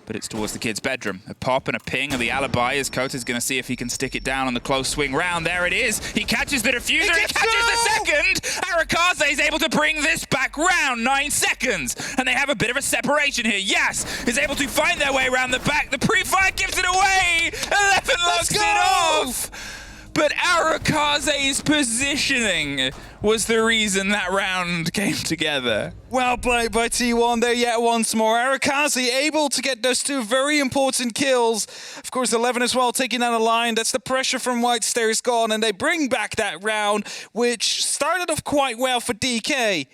But it's towards the kid's bedroom. A pop and a ping of the alibi as Kota's going to see if he can stick it down on the close swing round. There it is. He catches the diffuser. He catches the second. Arakaze is able to bring this back round. 9 seconds. And they have a bit of a separation here. Yas is able to find their way around the back. The pre-fire gives it away. 11 locks it off. But Arakaze's positioning was the reason that round came together. Well played by T1 there yet once more. Arakaze able to get those two very important kills. Of course, 11 as well taking down a line. That's the pressure from White Stairs gone, and they bring back that round, which started off quite well for DK.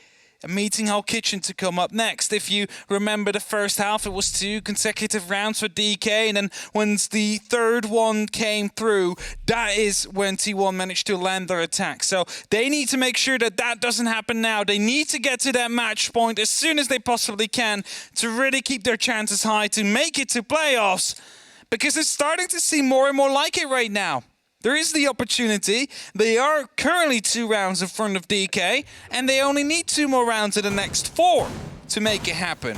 A Meeting Hall Kitchen to come up next. If you remember the first half, it was 2 consecutive rounds for DK, and then once the third one came through, that is when T1 managed to land their attack. So they need to make sure that that doesn't happen now. They need to get to that match point as soon as they possibly can to really keep their chances high to make it to playoffs, because it's starting to seem more and more like it right now. There is the opportunity. They are currently 2 rounds in front of DK, and they only need 2 more rounds in the next 4 to make it happen.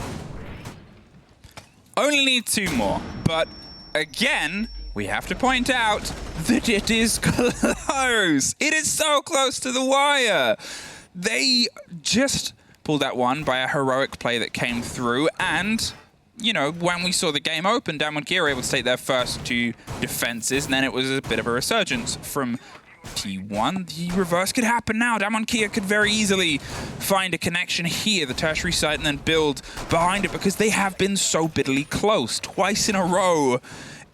Only need 2 more, but again, we have to point out that it is close. It is so close to the wire. They just pulled that one by a heroic play that came through, and you know, when we saw the game open, DAMWON Kia were able to take their first 2 defenses, and then it was a bit of a resurgence from T1. The reverse could happen now. DAMWON Kia could very easily find a connection here, the tertiary site, and then build behind it, because they have been so bitterly close. Twice in a row,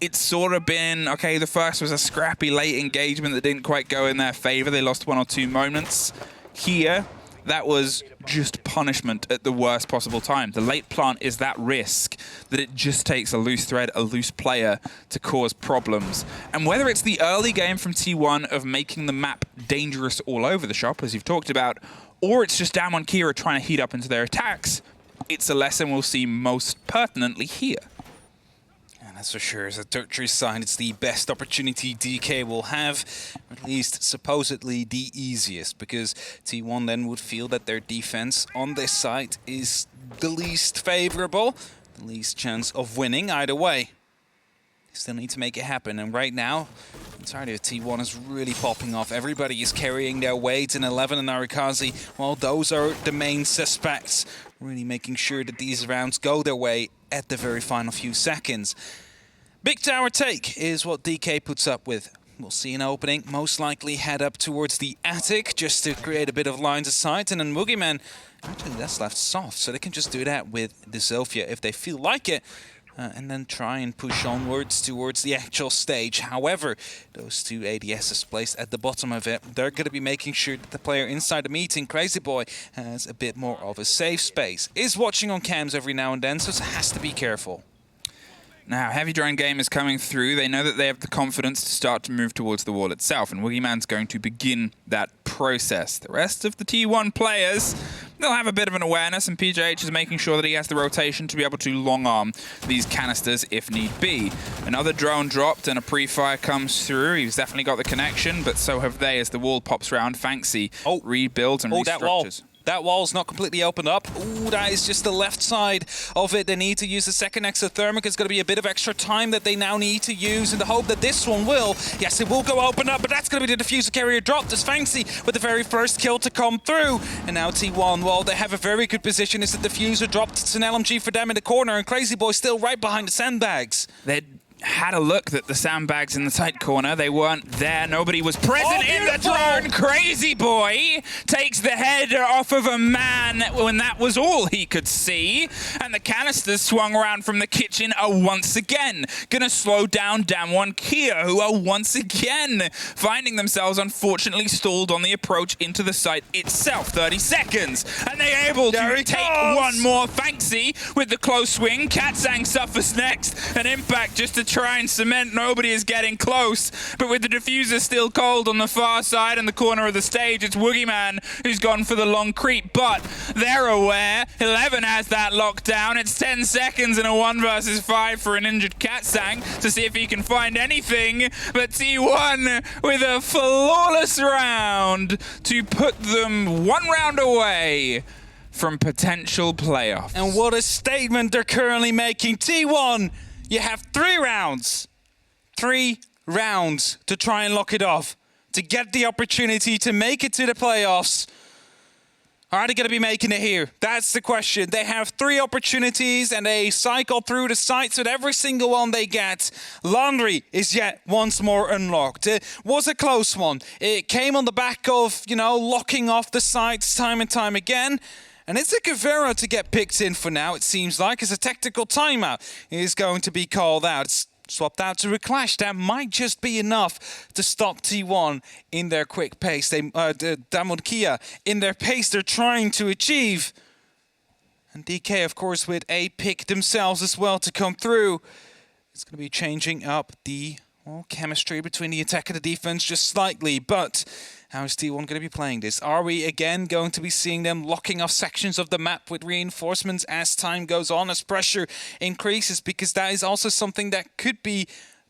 it's sort of been, okay, the first was a scrappy late engagement that didn't quite go in their favor. They lost 1 or 2 moments. Here, that was just punishment at the worst possible time. The late plant is that risk that it just takes a loose thread, a loose player to cause problems. And whether it's the early game from T1 of making the map dangerous all over the shop, as you've talked about, or it's just DAMWON Kia trying to heat up into their attacks, it's a lesson we'll see most pertinently here. That's for sure. As a tertiary side, it's the best opportunity DK will have, or at least supposedly the easiest, because T1 then would feel that their defense on this side is the least favorable, the least chance of winning either way. Still need to make it happen, and right now, the entirety of T1 is really popping off. Everybody is carrying their weight, and 11 and Arakaze, well, those are the main suspects, really making sure that these rounds go their way at the very final few seconds. Big tower take is what DK puts up with. We'll see an opening, most likely head up towards the attic just to create a bit of lines of sight, and then Woogieman, actually that's left soft, so they can just do that with the Zofia if they feel like it, and then try and push onwards towards the actual stage. However, those 2 ADSs placed at the bottom of it, they're going to be making sure that the player inside the meeting, Crazy Boy, has a bit more of a safe space. Is watching on cams every now and then, so has to be careful. Now, Heavy Drone Game is coming through. They know that they have the confidence to start to move towards the wall itself, and Woogieman's going to begin that process. The rest of the T1 players, they'll have a bit of an awareness, and PJH is making sure that he has the rotation to be able to long-arm these canisters if need be. Another drone dropped, and a pre-fire comes through. He's definitely got the connection, but so have they as the wall pops round. Fanxi rebuilds and restructures. That wall's not completely opened up. Ooh, that is just the left side of it. They need to use the second exothermic. It's going to be a bit of extra time that they now need to use in the hope that this one will. Yes, it will go open up, but that's going to be the diffuser carrier dropped as Fancy with the very first kill to come through. And now T1, well, they have a very good position. It's the diffuser dropped. It's an LMG for them in the corner, and Crazy Boy still right behind the sandbags. They had a look at the sandbags in the tight corner. They weren't there. Nobody was present in the drone. Crazy Boy takes the head off of a man when that was all he could see. And the canisters swung around from the kitchen are once again gonna slow down DAMWON Kia, who are once again finding themselves unfortunately stalled on the approach into the site itself. 30 seconds. And they're able to take one more. Fancy with the close swing. Katsang suffers next. An impact just to try and cement. Nobody is getting close, but with the diffuser still cold on the far side in the corner of the stage, it's Woogieman who's gone for the long creep, but they're aware. 11 has that locked down. It's 10 seconds and a 1 versus 5 for an injured Katsang to see if he can find anything, but T1 with a flawless round to put them 1 round away from potential playoffs. And what a statement they're currently making. T1, you have 3 rounds. 3 rounds to try and lock it off, to get the opportunity to make it to the playoffs. Are they going to be making it here? That's the question. They have 3 opportunities and they cycle through the sites with every single one they get. Laundry is yet once more unlocked. It was a close one. It came on the back of, locking off the sites time and time again. And it's a Guevara to get picked in for now, it seems like, as a tactical timeout is going to be called out. It's swapped out to a Clash. That might just be enough to stop T1 in their quick pace. DAMWON Kia in their pace they're trying to achieve. And DK, of course, with a pick themselves as well to come through. It's going to be changing up the chemistry between the attack and the defense just slightly, but how is T1 going to be playing this? Are we again going to be seeing them locking off sections of the map with reinforcements as time goes on, as pressure increases? Because that is also something that could be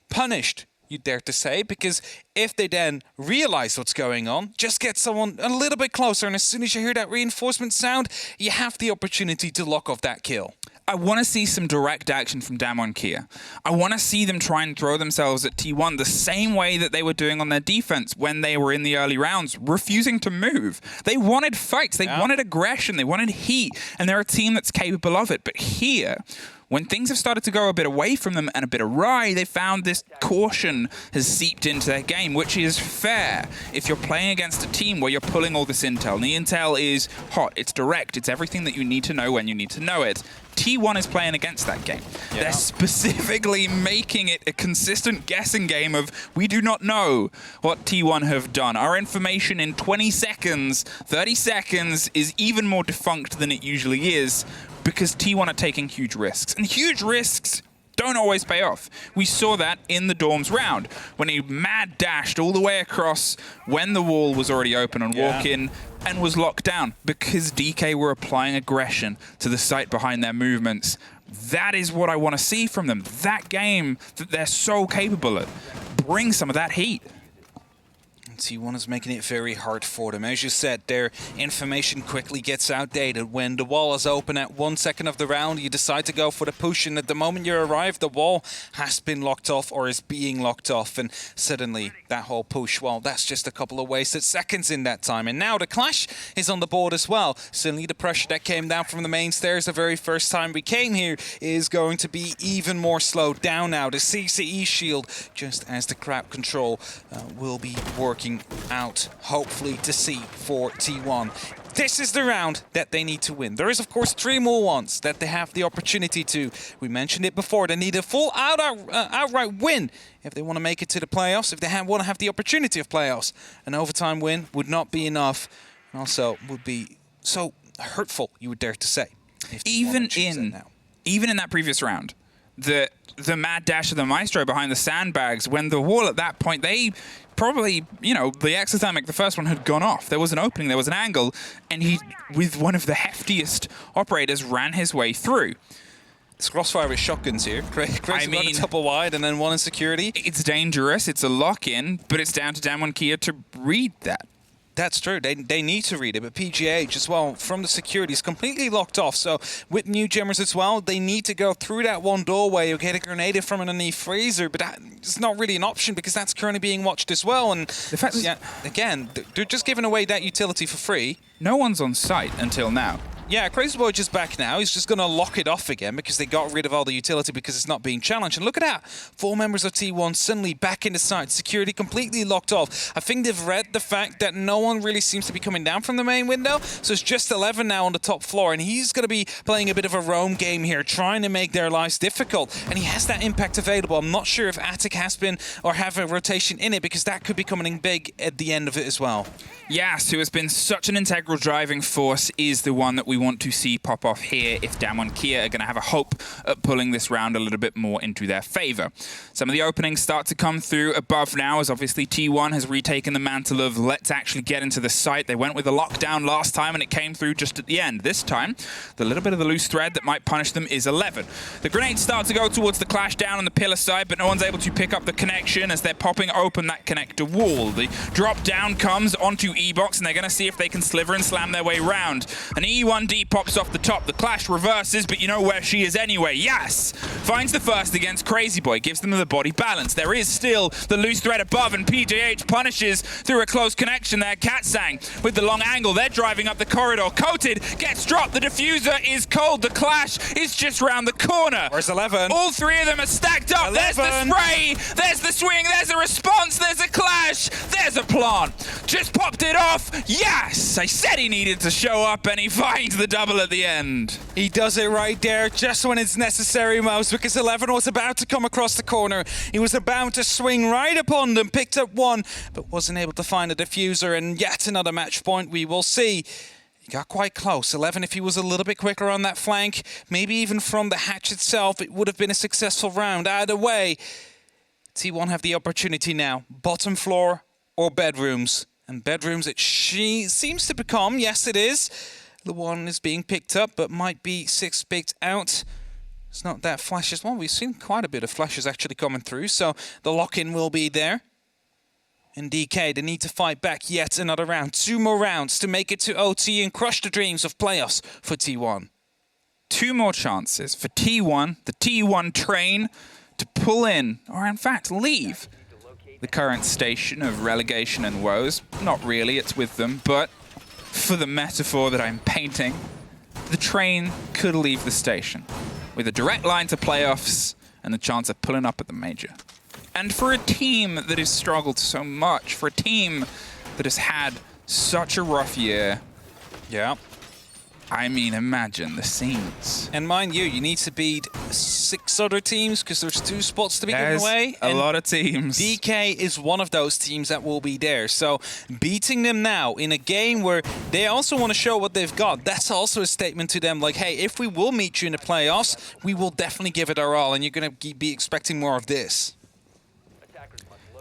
punished, you dare to say, because if they then realize what's going on, just get someone a little bit closer, and as soon as you hear that reinforcement sound, you have the opportunity to lock off that kill. I want to see some direct action from DAMWON Kia. I want to see them try and throw themselves at T1 the same way that they were doing on their defense when they were in the early rounds, refusing to move. They wanted fights, they wanted aggression, they wanted heat, and they're a team that's capable of it. But here, when things have started to go a bit away from them and a bit awry, they found this caution has seeped into their game, which is fair if you're playing against a team where you're pulling all this intel. And the intel is hot, it's direct, it's everything that you need to know when you need to know it. T1 is playing against that game. Yeah. They're specifically making it a consistent guessing game of, we do not know what T1 have done. Our information in 20 seconds, 30 seconds is even more defunct than it usually is because T1 are taking huge risks. And huge risks don't always pay off. We saw that in the Dorms round when he mad dashed all the way across when the wall was already open on walk-in and was locked down because DK were applying aggression to the site behind their movements. That is what I want to see from them. That game that they're so capable of. Bring some of that heat. T1 is making it very hard for them. As you said, their information quickly gets outdated. When the wall is open at 1 second of the round, you decide to go for the push, and at the moment you arrive, the wall has been locked off or is being locked off, and suddenly that whole push, well, that's just a couple of wasted seconds in that time. And now the Clash is on the board as well. Suddenly the pressure that came down from the main stairs the very first time we came here is going to be even more slowed down now. The CCE shield, just as the crowd control will be working out, hopefully, to see for T1. This is the round that they need to win. There is, of course, 3 more ones that they have the opportunity to. We mentioned it before. They need a full outright win if they want to make it to the playoffs, if they want to have the opportunity of playoffs. An overtime win would not be enough, and also would be so hurtful, you would dare to say. Even in that previous round, the mad dash of the Maestro behind the sandbags, when the wall at that point, they probably, the exothermic, the first one, had gone off. There was an opening, there was an angle, and he, with one of the heftiest operators, ran his way through. It's crossfire with shotguns here. Craig's got a couple wide and then one in security. It's dangerous, it's a lock-in, but it's down to DAMWON Kia to read that. That's true. They need to read it, but PGH as well, from the security, is completely locked off. So with new Gemmers as well, they need to go through that one doorway or get a grenade from underneath Freezer, but that's not really an option because that's currently being watched as well. And the fact yeah, again, they're just giving away that utility for free. No one's on site until now. Yeah, Crazy Boy just back now. He's just going to lock it off again because they got rid of all the utility because it's not being challenged. And look at that. 4 members of T1 suddenly back in the site. Security completely locked off. I think they've read the fact that no one really seems to be coming down from the main window. So it's just 11 now on the top floor. And he's going to be playing a bit of a roam game here, trying to make their lives difficult. And he has that impact available. I'm not sure if APAC has been or have a rotation in it because that could be coming big at the end of it as well. Yas, who has been such an integral driving force, is the one that we want to see pop off here if DAMWON Kia are going to have a hope at pulling this round a little bit more into their favor. Some of the openings start to come through above now, as obviously T1 has retaken the mantle of let's actually get into the site. They went with a lockdown last time and it came through just at the end. This time, the little bit of the loose thread that might punish them is 11. The grenades start to go towards the clash down on the pillar side, but no one's able to pick up the connection as they're popping open that connector wall. The drop down comes onto E-Box, and they're going to see if they can sliver and slam their way round. An E1D pops off the top. The clash reverses, but you know where she is anyway. Yes! Finds the first against Crazy Boy, gives them the body balance. There is still the loose thread above, and PJH punishes through a close connection there. Katsang with the long angle. They're driving up the corridor. Coated gets dropped. The diffuser is cold. The clash is just round the corner. Where's 11? All three of them are stacked up. 11. There's the spray. There's the swing. There's a response. There's a clash. There's a plant. Just popped it off. Yes! I said he needed to show up, and he finds the double at the end. He does it right there, just when it's necessary most, because 11 was about to come across the corner. He was about to swing right upon them, picked up one, but wasn't able to find a diffuser, and yet another match point we will see. He got quite close. 11, if he was a little bit quicker on that flank, maybe even from the hatch itself, it would have been a successful round. Either way, T1 have the opportunity now. Bottom floor or bedrooms. And bedrooms it seems to become, yes it is. The one is being picked up, but might be 6 picked out. It's not that flash as well. We've seen quite a bit of flashes actually coming through, so the lock-in will be there. And DK, they need to fight back yet another round. 2 more rounds to make it to OT and crush the dreams of playoffs for T1. 2 more chances for T1, the T1 train, to pull in, or in fact leave, the current station of relegation and woes. Not really, it's with them, but for the metaphor that I'm painting, the train could leave the station with a direct line to playoffs and the chance of pulling up at the major. And for a team that has struggled so much, for a team that has had such a rough year, yeah. I mean, imagine the scenes. And mind you, you need to beat 6 other teams because there's 2 spots to be given away. A lot of teams. DK is one of those teams that will be there. So beating them now in a game where they also want to show what they've got, that's also a statement to them like, hey, if we will meet you in the playoffs, we will definitely give it our all, and you're going to be expecting more of this.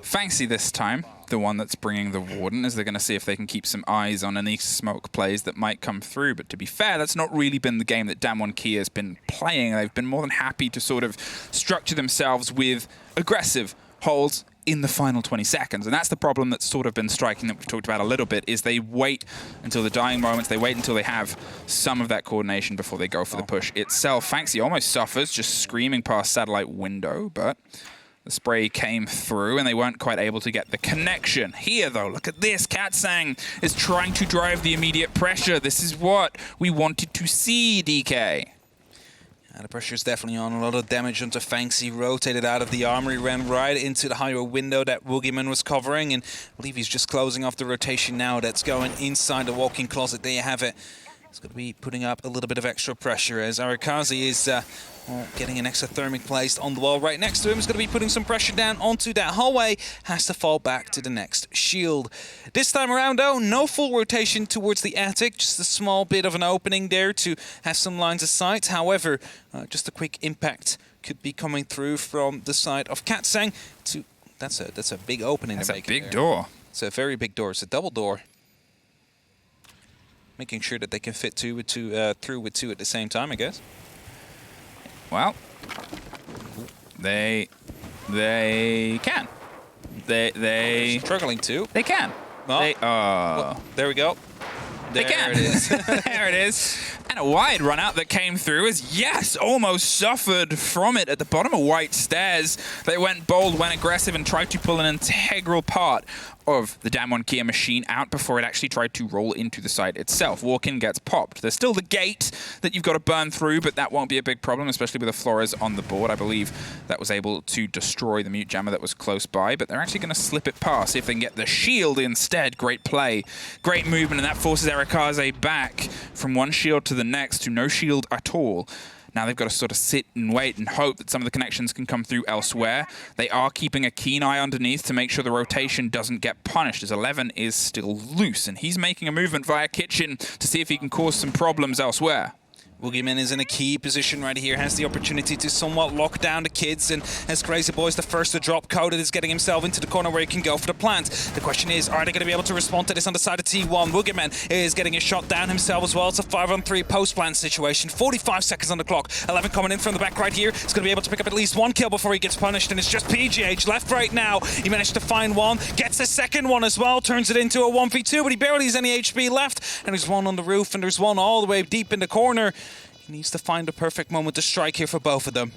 Fancy this time, the one that's bringing the Warden, as they're going to see if they can keep some eyes on any smoke plays that might come through. But to be fair, that's not really been the game that DAMWON Kia has been playing. They've been more than happy to sort of structure themselves with aggressive holds in the final 20 seconds. And that's the problem that's sort of been striking that we've talked about a little bit, is they wait until the dying moments, they wait until they have some of that coordination before they go for the push itself. Fancy almost suffers, just screaming past satellite window, but the spray came through and they weren't quite able to get the connection. Here, though, look at this. Katsang is trying to drive the immediate pressure. This is what we wanted to see, DK. Yeah, the pressure is definitely on. A lot of damage onto Fanxi. Rotated out of the armory, ran right into the higher window that Woogieman was covering, and I believe he's just closing off the rotation now. That's going inside the walk-in closet. There you have it. It's going to be putting up a little bit of extra pressure as Arakazi is getting an extra thermic placed on the wall right next to him. He's going to be putting some pressure down onto that hallway. Has to fall back to the next shield. This time around, though, no full rotation towards the attic. Just a small bit of an opening there to have some lines of sight. However, just a quick impact could be coming through from the side of Katsang. That's a big opening. That's a big door. It's a very big door. It's a double door. Making sure that they can fit through with two at the same time, I guess. Well, they can. They struggling to. They can. Oh, well, there we go. There it is. There it is. And a wide run out that came through as, yes, almost suffered from it at the bottom of white stairs. They went bold, went aggressive, and tried to pull an integral part of the DAMWON Kia machine out before it actually tried to roll into the site itself. Walk-in gets popped. There's still the gate that you've got to burn through, but that won't be a big problem, especially with the Flores on the board. I believe that was able to destroy the mute jammer that was close by, but they're actually going to slip it past, see if they can get the shield instead. Great play, great movement, and that forces Erikaze back from one shield to the next to no shield at all. Now they've got to sort of sit and wait and hope that some of the connections can come through elsewhere. They are keeping a keen eye underneath to make sure the rotation doesn't get punished, as 11 is still loose, and he's making a movement via kitchen to see if he can cause some problems elsewhere. Boogeyman is in a key position right here, has the opportunity to somewhat lock down the kids, and as Crazy Boy's the first to drop, Coded is getting himself into the corner where he can go for the plant. The question is, are they going to be able to respond to this on the side of T1? Boogeyman is getting a shot down himself as well. It's a 5-on-3 post-plant situation. 45 seconds on the clock. 11 coming in from the back right here. He's going to be able to pick up at least one kill before he gets punished, and it's just PGH left right now. He managed to find one, gets a second one as well, turns it into a 1v2, but he barely has any HP left, and there's one on the roof, and there's one all the way deep in the corner. He needs to find the perfect moment to strike here for both of them.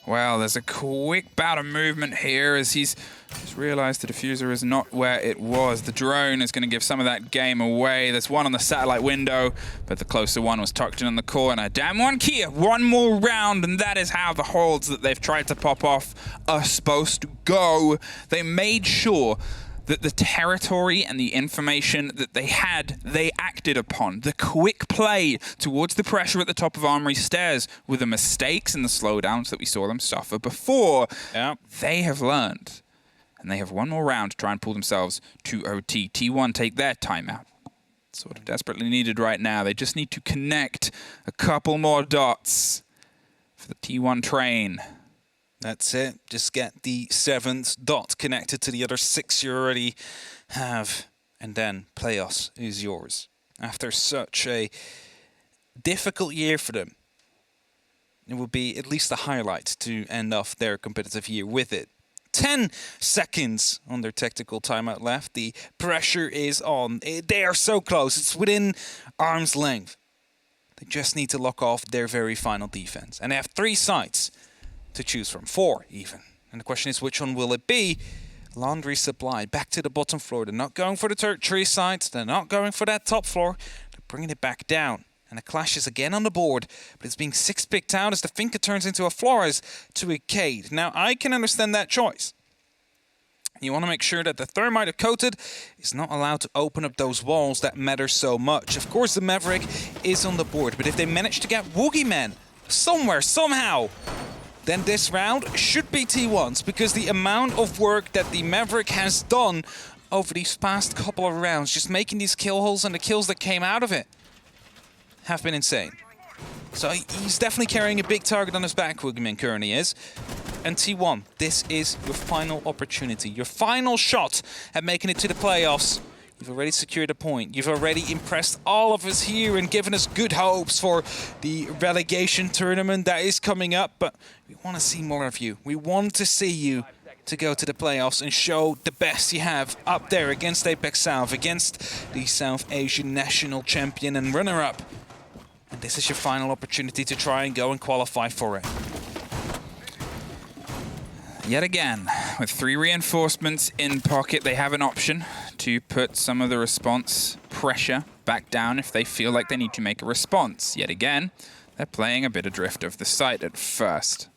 Well, there's a quick bout of movement here as he's just realized the diffuser is not where it was. The drone is going to give some of that game away. There's one on the satellite window, but the closer one was tucked in the corner. DAMWON Kia, one more round, and that is how the holds that they've tried to pop off are supposed to go. They made sure that the territory and the information that they had, they acted upon. The quick play towards the pressure at the top of Armory Stairs with the mistakes and the slowdowns that we saw them suffer before, they have learned. And they have one more round to try and pull themselves to OT. T1 take their timeout. Sort of desperately needed right now. They just need to connect a couple more dots for the T1 train. That's it. Just get the 7th dot connected to the other 6 you already have. And then Playoffs is yours. After such a difficult year for them, it would be at least a highlight to end off their competitive year with it. 10 seconds on their tactical timeout left. The pressure is on. They are so close. It's within arm's length. They just need to lock off their very final defense. And they have 3 sites to choose from, 4 even. And the question is, which one will it be? Laundry Supply, back to the bottom floor. They're not going for the tertiary sites. They're not going for that top floor. They're bringing it back down. And a clash is again on the board, but it's being 6-picked out as the Finca turns into a Flores to a Cade. Now, I can understand that choice. You want to make sure that the Thermite of Coated is not allowed to open up those walls that matter so much. Of course, the Maverick is on the board, but if they manage to get Woogieman somewhere, somehow, then this round should be T1's, because the amount of work that the Maverick has done over these past couple of rounds, just making these kill holes and the kills that came out of it, have been insane. So he's definitely carrying a big target on his back, Woogieman currently is. And T1, this is your final opportunity, your final shot at making it to the playoffs. You've already secured a point. You've already impressed all of us here and given us good hopes for the relegation tournament that is coming up. But we want to see more of you. We want to see you to go to the playoffs and show the best you have up there against APAC South, against the South Asian national champion and runner-up. And this is your final opportunity to try and go and qualify for it. Yet again, with 3 reinforcements in pocket, they have an option to put some of the response pressure back down if they feel like they need to make a response. Yet again, they're playing a bit adrift of the site at first.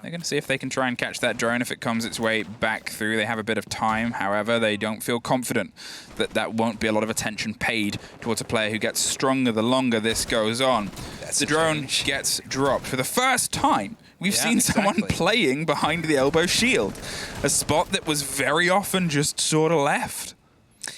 They're going to see if they can try and catch that drone if it comes its way back through. They have a bit of time. However, they don't feel confident that that won't be a lot of attention paid towards a player who gets stronger the longer this goes on. The drone gets dropped for the first time. We've seen someone playing behind the elbow shield, a spot that was very often just sort of left.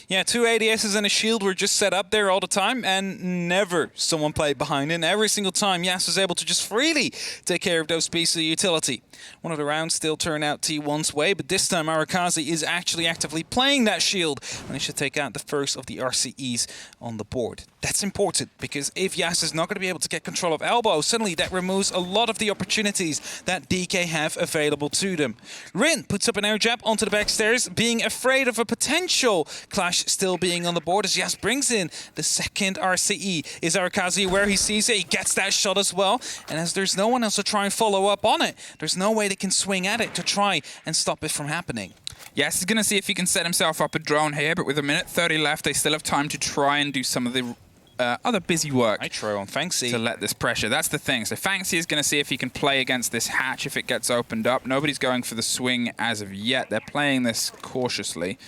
Yeah, 2 ADSs and a shield were just set up there all the time, and never someone played behind it. And every single time, Yas was able to just freely take care of those pieces of utility. One of the rounds still turned out T1's way, but this time Arakazi is actually actively playing that shield, and he should take out the first of the RCEs on the board. That's important, because if Yas is not going to be able to get control of Elbow, suddenly that removes a lot of the opportunities that DK have available to them. Rin puts up an air jab onto the back stairs, being afraid of a potential clash still being on the board as Yas brings in the second RCE. Is Arakazi where he sees it? He gets that shot as well, and as there's no one else to try and follow up on it, there's no way they can swing at it to try and stop it from happening. Yes, he's going to see if he can set himself up a drone here, but with a minute 30 left, they still have time to try and do some of the other busy work. Nitro on Fanxi to let this pressure. That's the thing. So Fanxi is going to see if he can play against this hatch if it gets opened up. Nobody's going for the swing as of yet. They're playing this cautiously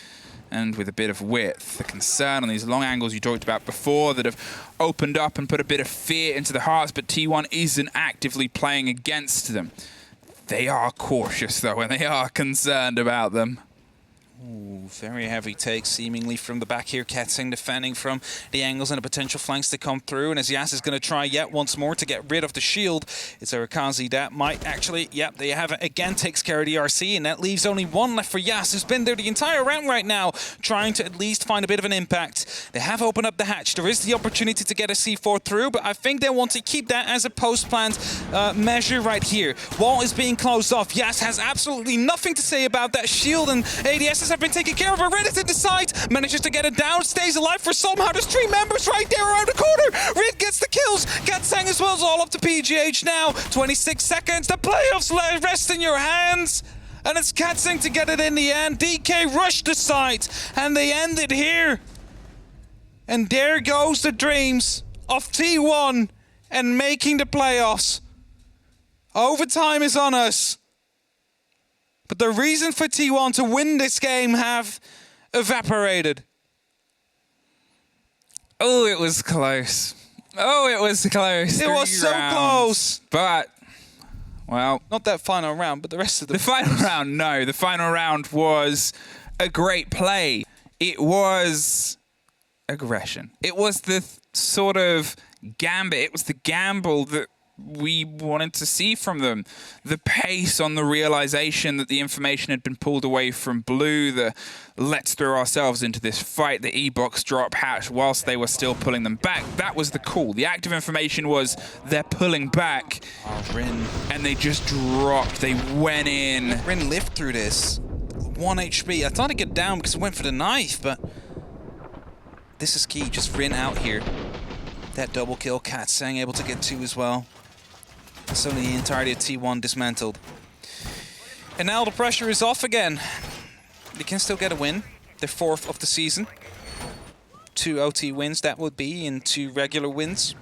and with a bit of width. The concern on these long angles you talked about before that have opened up and put a bit of fear into the hearts, but T1 isn't actively playing against them. They are cautious, though, and they are concerned about them. Ooh, very heavy take seemingly from the back here. Katsing defending from the angles and the potential flanks to come through. And as Yas is going to try yet once more to get rid of the shield, it's Arakazi that might actually, yep, they have it again, takes care of the RC, and that leaves only one left for Yas, who's been there the entire round right now, trying to at least find a bit of an impact. They have opened up the hatch. There is the opportunity to get a C4 through, but I think they want to keep that as a post-planned measure right here. Wall is being closed off. Yas has absolutely nothing to say about that shield, and ADSs have been taken care of. Red is in the side, manages to get it down, stays alive for somehow. There's 3 members right there around the corner. Red gets the kills. Katsang as well is all up to PGH now. 26 seconds. The playoffs rest in your hands. And it's Katsang to get it in the end. DK rushed the site, and they end it here. And there goes the dreams of T1 and making the playoffs. Overtime is on us. But the reason for T1 to win this game have evaporated. Oh, it was close. Oh, it was close. It was so close. But, well... Not that final round, but the rest of the... The final round, no. The final round was a great play. It was aggression. It was the sort of gambit. It was the gamble that we wanted to see from them. The pace on the realization that the information had been pulled away from Blue, the let's throw ourselves into this fight, the E-box drop hatch whilst they were still pulling them back. That was the call. The active information was they're pulling back. Oh, Rin. And they just dropped. They went in. Rin lived through this. 1 HP. I thought he'd get down because he went for the knife, but this is key. Just Rin out here. That double kill. Katsang able to get 2 as well. Suddenly the entirety of T1 dismantled. And now the pressure is off again. They can still get a win. Their 4th of the season. 2 OT wins that would be, and 2 regular wins.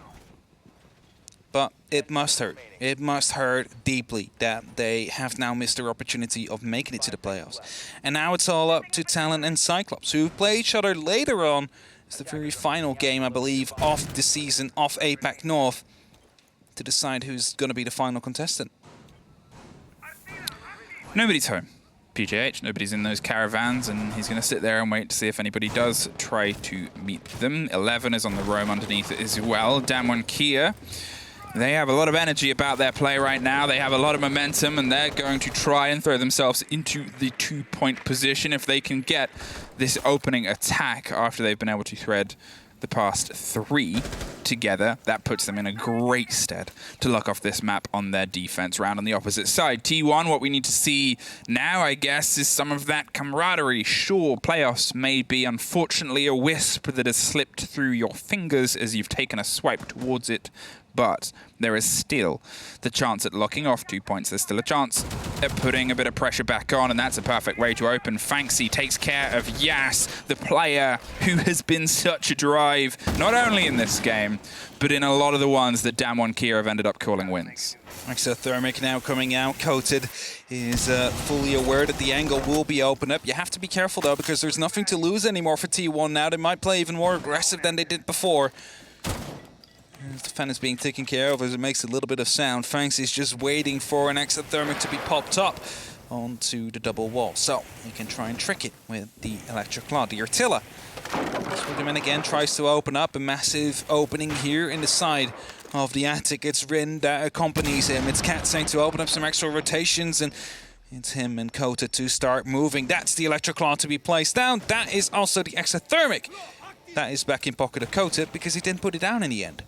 But it must hurt. It must hurt deeply that they have now missed their opportunity of making it to the playoffs. And now it's all up to Talon and Cyclops, who play each other later on. It's the very final game, I believe, of the season of APAC North, to decide who's going to be the final contestant. Nobody's home. PJH, nobody's in those caravans, and he's going to sit there and wait to see if anybody does try to meet them. 11 is on the roam underneath it as well. DAMWON Kia, they have a lot of energy about their play right now. They have a lot of momentum, and they're going to try and throw themselves into the 2-point position if they can get this opening attack after they've been able to thread the past 3 together. That puts them in a great stead to lock off this map on their defense round on the opposite side. T1, what we need to see now, I guess, is some of that camaraderie. Sure, playoffs may be, unfortunately, a wisp that has slipped through your fingers as you've taken a swipe towards it, but there is still the chance at locking off 2 points. There's still a chance at putting a bit of pressure back on, and that's a perfect way to open. Fanxi takes care of Yas, the player who has been such a drive, not only in this game, but in a lot of the ones that DAMWON Kia have ended up calling wins. Exothermic now coming out. Coated is fully aware that the angle will be opened up. You have to be careful, though, because there's nothing to lose anymore for T1 now. They might play even more aggressive than they did before. The fan is being taken care of as it makes a little bit of sound. Fanxi is just waiting for an exothermic to be popped up. onto the double wall. So he can try and trick it with the Electric Claw. The Artilla. Swiggerman again tries to open up. A massive opening here in the side of the attic. It's Rin that accompanies him. It's Katsang to open up some extra rotations, and it's him and Kota to start moving. That's the Electric Claw to be placed down. That is also the Exothermic. That is back in pocket of Kota because he didn't put it down in the end.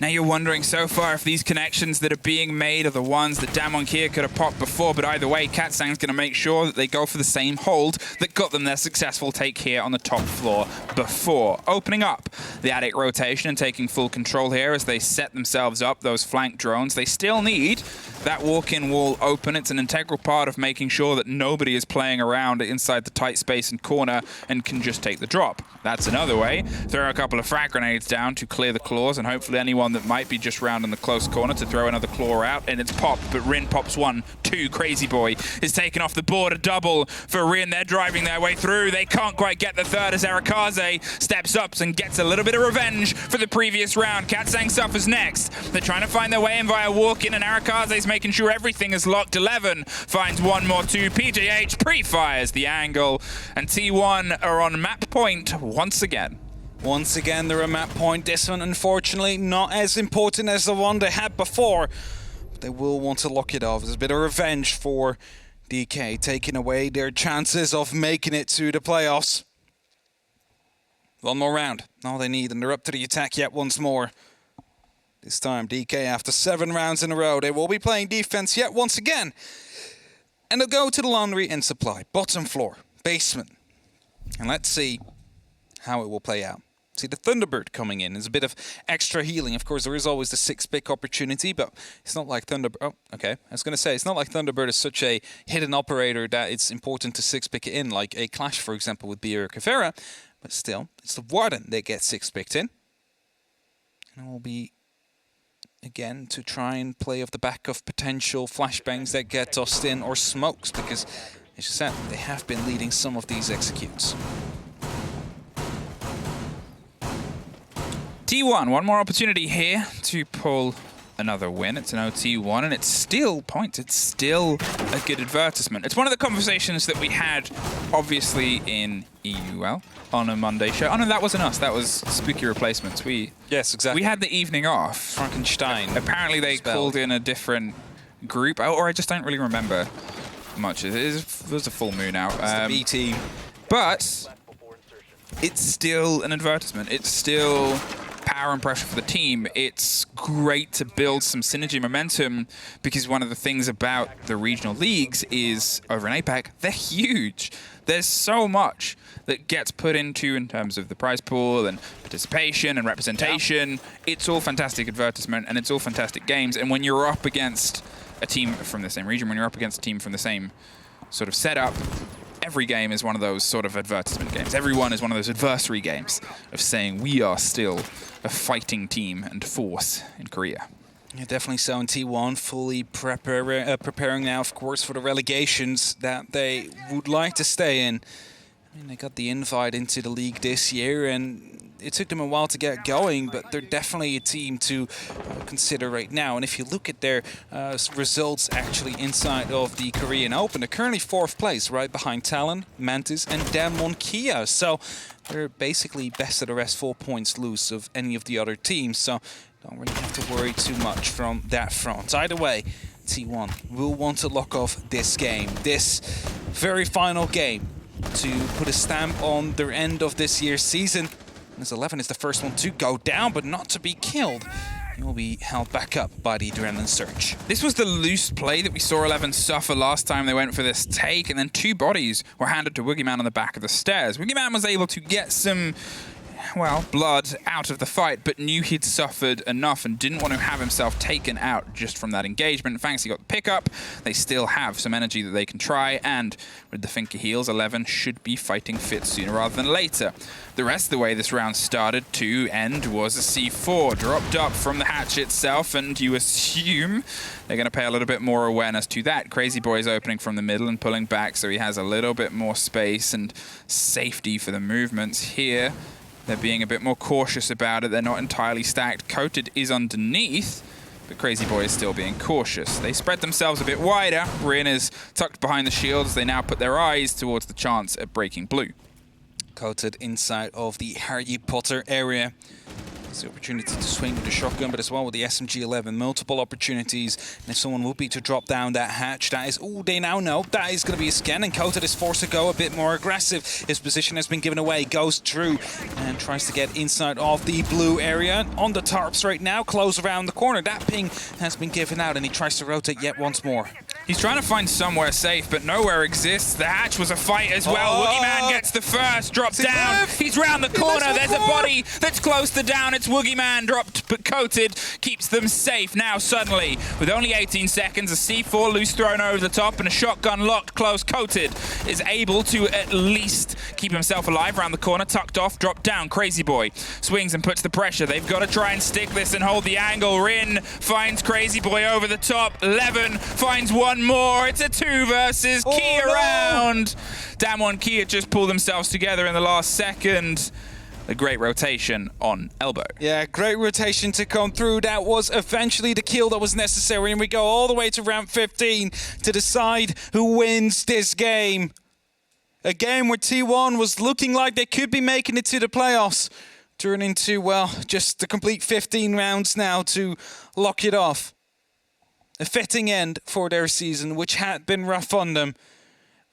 Now you're wondering so far if these connections that are being made are the ones that DAMWON Kia could have popped before, but either way, Katsang's going to make sure that they go for the same hold that got them their successful take here on the top floor before. Opening up the attic rotation and taking full control here as they set themselves up, those flank drones. They still need that walk-in wall open. It's an integral part of making sure that nobody is playing around inside the tight space and corner and can just take the drop. That's another way. Throw a couple of frag grenades down to clear the claws, and hopefully anyone that might be just round in the close corner to throw another claw out, and it's popped, but Rin pops 1, 2. Crazy Boy is taken off the board. A double for Rin. They're driving their way through. They can't quite get the third as Arakaze steps up and gets a little bit of revenge for the previous round. Katsang suffers next. They're trying to find their way in via walk-in, and Arakaze's making sure everything is locked. 11 finds 1 more 2. PJH pre-fires the angle, and T1 are on map point once again. Once again, they're a map point. This one, unfortunately, not as important as the one they had before. But they will want to lock it off. There's a bit of revenge for DK, taking away their chances of making it to the playoffs. One more round, all they need, and they're up to the attack yet once more. This time, DK, after 7 rounds in a row, they will be playing defense yet once again. And they'll go to the laundry and supply. Bottom floor, basement. And let's see how it will play out. See the Thunderbird coming in. There's a bit of extra healing. Of course, there is always the 6-pick opportunity, but it's not like Thunderbird. Oh, okay. I was going to say, it's not like Thunderbird is such a hidden operator that it's important to 6-pick it in, like a Clash, for example, with Bier Kavera. But still, it's the Warden that gets 6-picked in. And it will be, again, to try and play off the back of potential flashbangs that get tossed in or smokes, because, as you said, they have been leading some of these executes. T1, one more opportunity here to pull another win. It's an OT1, and it's still points. It's still a good advertisement. It's one of the conversations that we had, obviously, in EUL on a Monday show. Oh, no, that wasn't us. That was Spooky Replacements. Yes, exactly. We had the evening off. Frankenstein. Apparently, they called in a different group, or I just don't really remember much. It was a full moon out. It's the B team. But it's still an advertisement. It's still power and pressure for the team. It's great to build some synergy momentum, because one of the things about the regional leagues is, over in APAC, they're huge. There's so much that gets put into in terms of the prize pool and participation and representation. Yeah. It's all fantastic advertisement, and it's all fantastic games. And when you're up against a team from the same region, when you're up against a team from the same sort of setup, every game is one of those sort of advertisement games. Everyone is one of those adversary games of saying we are still a fighting team and force in Korea. Yeah, definitely so. In T1, fully preparing now, of course, for the relegations that they would like to stay in. I mean, they got the invite into the league this year, and it took them a while to get going, but they're definitely a team to consider right now. And if you look at their results actually inside of the Korean Open, they're currently 4th place, right behind Talon, Mantis, and DAMWON Kia. So they're basically best of the rest, 4 points loose of any of the other teams. So don't really have to worry too much from that front. Either way, T1 will want to lock off this game, this very final game, to put a stamp on their end of this year's season. As 11 is the first one to go down, but not to be killed. He will be held back up by the Adrenaline Surge. This was the loose play that we saw 11 suffer last time they went for this take, and then 2 bodies were handed to Woogieman on the back of the stairs. Woogieman was able to get some, well, blood out of the fight, but knew he'd suffered enough and didn't want to have himself taken out just from that engagement. Thanks, he got the pickup. They still have some energy that they can try, and with the Finker heals, 11 should be fighting fit sooner rather than later. The rest of the way this round started to end was a C4 dropped up from the hatch itself, and you assume they're going to pay a little bit more awareness to that. Crazy Boy is opening from the middle and pulling back, so he has a little bit more space and safety for the movements here. They're being a bit more cautious about it. They're not entirely stacked. Coated is underneath, but Crazy Boy is still being cautious. They spread themselves a bit wider. Rin is tucked behind the shields. They now put their eyes towards the chance at breaking blue. Coated inside of the Harry Potter area. It's the opportunity to swing with the shotgun, but as well with the SMG-11. Multiple opportunities. And if someone would be to drop down that hatch, that is, oh, they now know that is going to be a scan, and Coated is forced to go a bit more aggressive. His position has been given away, goes through, and tries to get inside of the blue area. On the tarps right now, close around the corner. That ping has been given out, and he tries to rotate yet once more. He's trying to find somewhere safe, but nowhere exists. The hatch was a fight as well. Woogie Man gets the first, drop down. He's round the corner. There's a body that's close to down. It's Woogie Man dropped, but Coated keeps them safe. Now suddenly, with only 18 seconds, a C4 loose thrown over the top and a shotgun locked close. Coated is able to at least keep himself alive around the corner, tucked off, dropped down. Crazy Boy swings and puts the pressure. They've got to try and stick this and hold the angle. Rin finds Crazy Boy over the top. Levin finds one more. It's a 2 versus Kia round. DAMWON Kia just pulled themselves together in the last second. A great rotation on Elbow. Yeah, great rotation to come through. That was eventually the kill that was necessary. And we go all the way to round 15 to decide who wins this game. A game where T1 was looking like they could be making it to the playoffs. Turn into, well, just the complete 15 rounds now to lock it off. A fitting end for their season, which had been rough on them.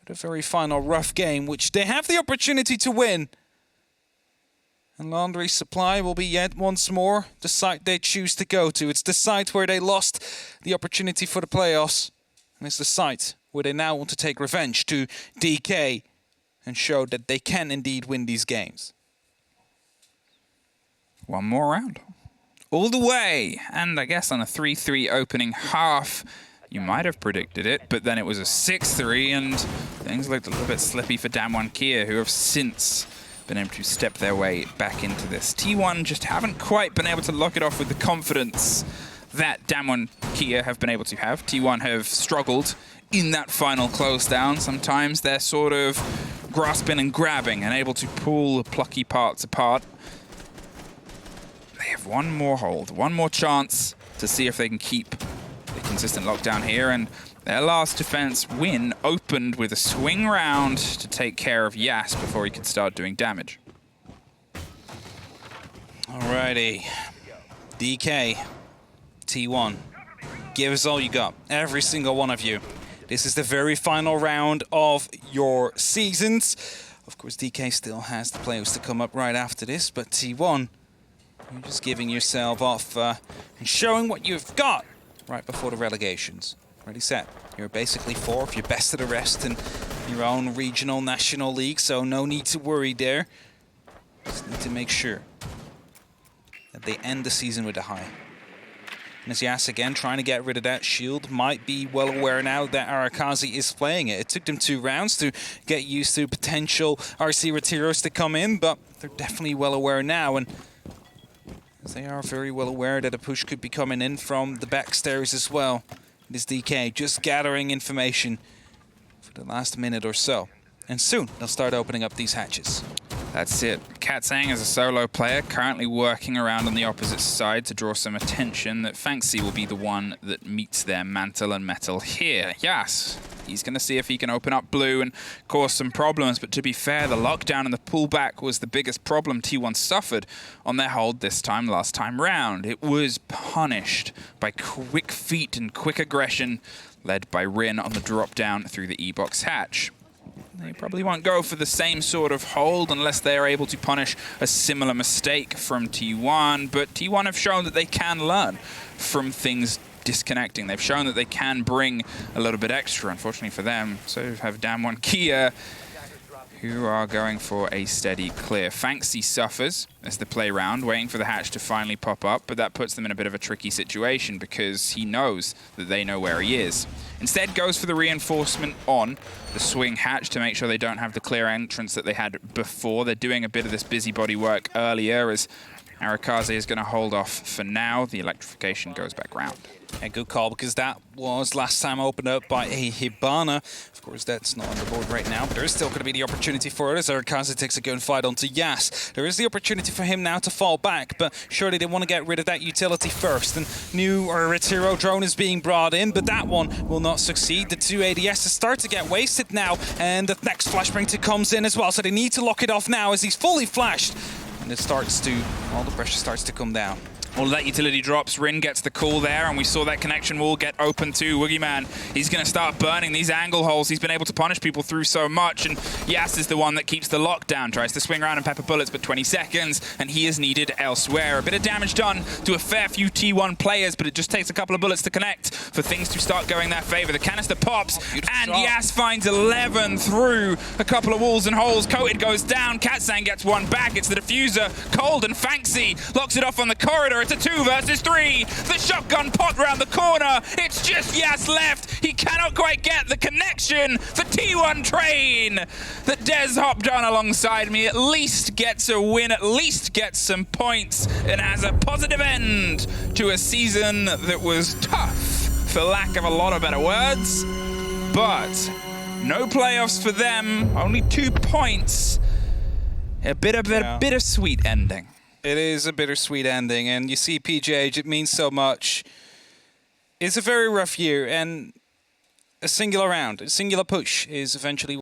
But a very final rough game, which they have the opportunity to win. And Laundry Supply will be yet once more the site they choose to go to. It's the site where they lost the opportunity for the playoffs. And it's the site where they now want to take revenge to DK and show that they can indeed win these games. One more round. All the way. And I guess on a 3-3 opening half, you might have predicted it, but then it was a 6-3 and things looked a little bit slippy for DAMWON Kia, who have since been able to step their way back into this. T1 just haven't quite been able to lock it off with the confidence that DAMWON Kia have been able to have. T1 have struggled in that final close down. Sometimes they're sort of grasping and grabbing and able to pull plucky parts apart. They have one more hold, one more chance to see if they can keep a consistent lockdown here, and their last defense win opened with a swing round to take care of Yas before he could start doing damage. Alrighty. DK, T1, give us all you got, every single one of you. This is the very final round of your seasons. Of course, DK still has the playoffs to come up right after this, but T1, you're just giving yourself off and showing what you've got right before the relegations. Ready, set. You're basically fourth. You're best of the rest in your own regional national league, so no need to worry there. Just need to make sure that they end the season with a high. And as Yas again trying to get rid of that shield, might be well aware now that Arakazi is playing it. It took them 2 rounds to get used to potential RC Retiros to come in, but they're definitely well aware now. And they are very well aware that a push could be coming in from the backstairs as well. This DK just gathering information for the last minute or so. And soon they'll start opening up these hatches. That's it. Katsang is a solo player currently working around on the opposite side to draw some attention that Fancy will be the one that meets their mantle and metal here. Yes, he's going to see if he can open up blue and cause some problems, but to be fair, the lockdown and the pullback was the biggest problem T1 suffered on their hold this time last time round. It was punished by quick feet and quick aggression led by Rin on the drop down through the E-box hatch. They probably won't go for the same sort of hold unless they are able to punish a similar mistake from T1, but T1 have shown that they can learn from things disconnecting. They've shown that they can bring a little bit extra, unfortunately for them. So have DAMWON Kia, who are going for a steady clear. Fancy suffers as the play round, waiting for the hatch to finally pop up, but that puts them in a bit of a tricky situation because he knows that they know where he is. Instead goes for the reinforcement on the swing hatch to make sure they don't have the clear entrance that they had before. They're doing a bit of this busybody work earlier as Arakaze is going to hold off for now. The electrification goes back round. A good call, because that was last time opened up by a Hibana. Of course, that's not on the board right now, but there is still going to be the opportunity for it as Arakaze takes a gunfight onto Yas. There is the opportunity for him now to fall back, but surely they want to get rid of that utility first. And new Red Hero drone is being brought in, but that one will not succeed. The two ADSs start to get wasted now, and the next Flashbringer comes in as well, so they need to lock it off now as he's fully flashed. And it starts to, all the pressure starts to come down. All of that utility drops. Rin gets the call there, and we saw that connection wall get open too. Woogieman, he's going to start burning these angle holes. He's been able to punish people through so much, and Yas is the one that keeps the lockdown. Tries to swing around and pepper bullets, but 20 seconds, and he is needed elsewhere. A bit of damage done to a fair few T1 players, but it just takes a couple of bullets to connect for things to start going their favor. The canister pops, and Yas finds 11 through a couple of walls and holes. Coated goes down. Katsang gets one back. It's the diffuser. Cold and Fanxy locks it off on the corridor. It's a 2 versus 3. The shotgun pot round the corner. It's just Yas left. He cannot quite get the connection. The T1 train that Dez hopped on alongside me at least gets a win, at least gets some points, and has a positive end to a season that was tough, for lack of a lot of better words. But no playoffs for them. Only 2 points. A bittersweet ending. It is a bittersweet ending, and you see PGH, it means so much. It's a very rough year, and a singular round, a singular push is eventually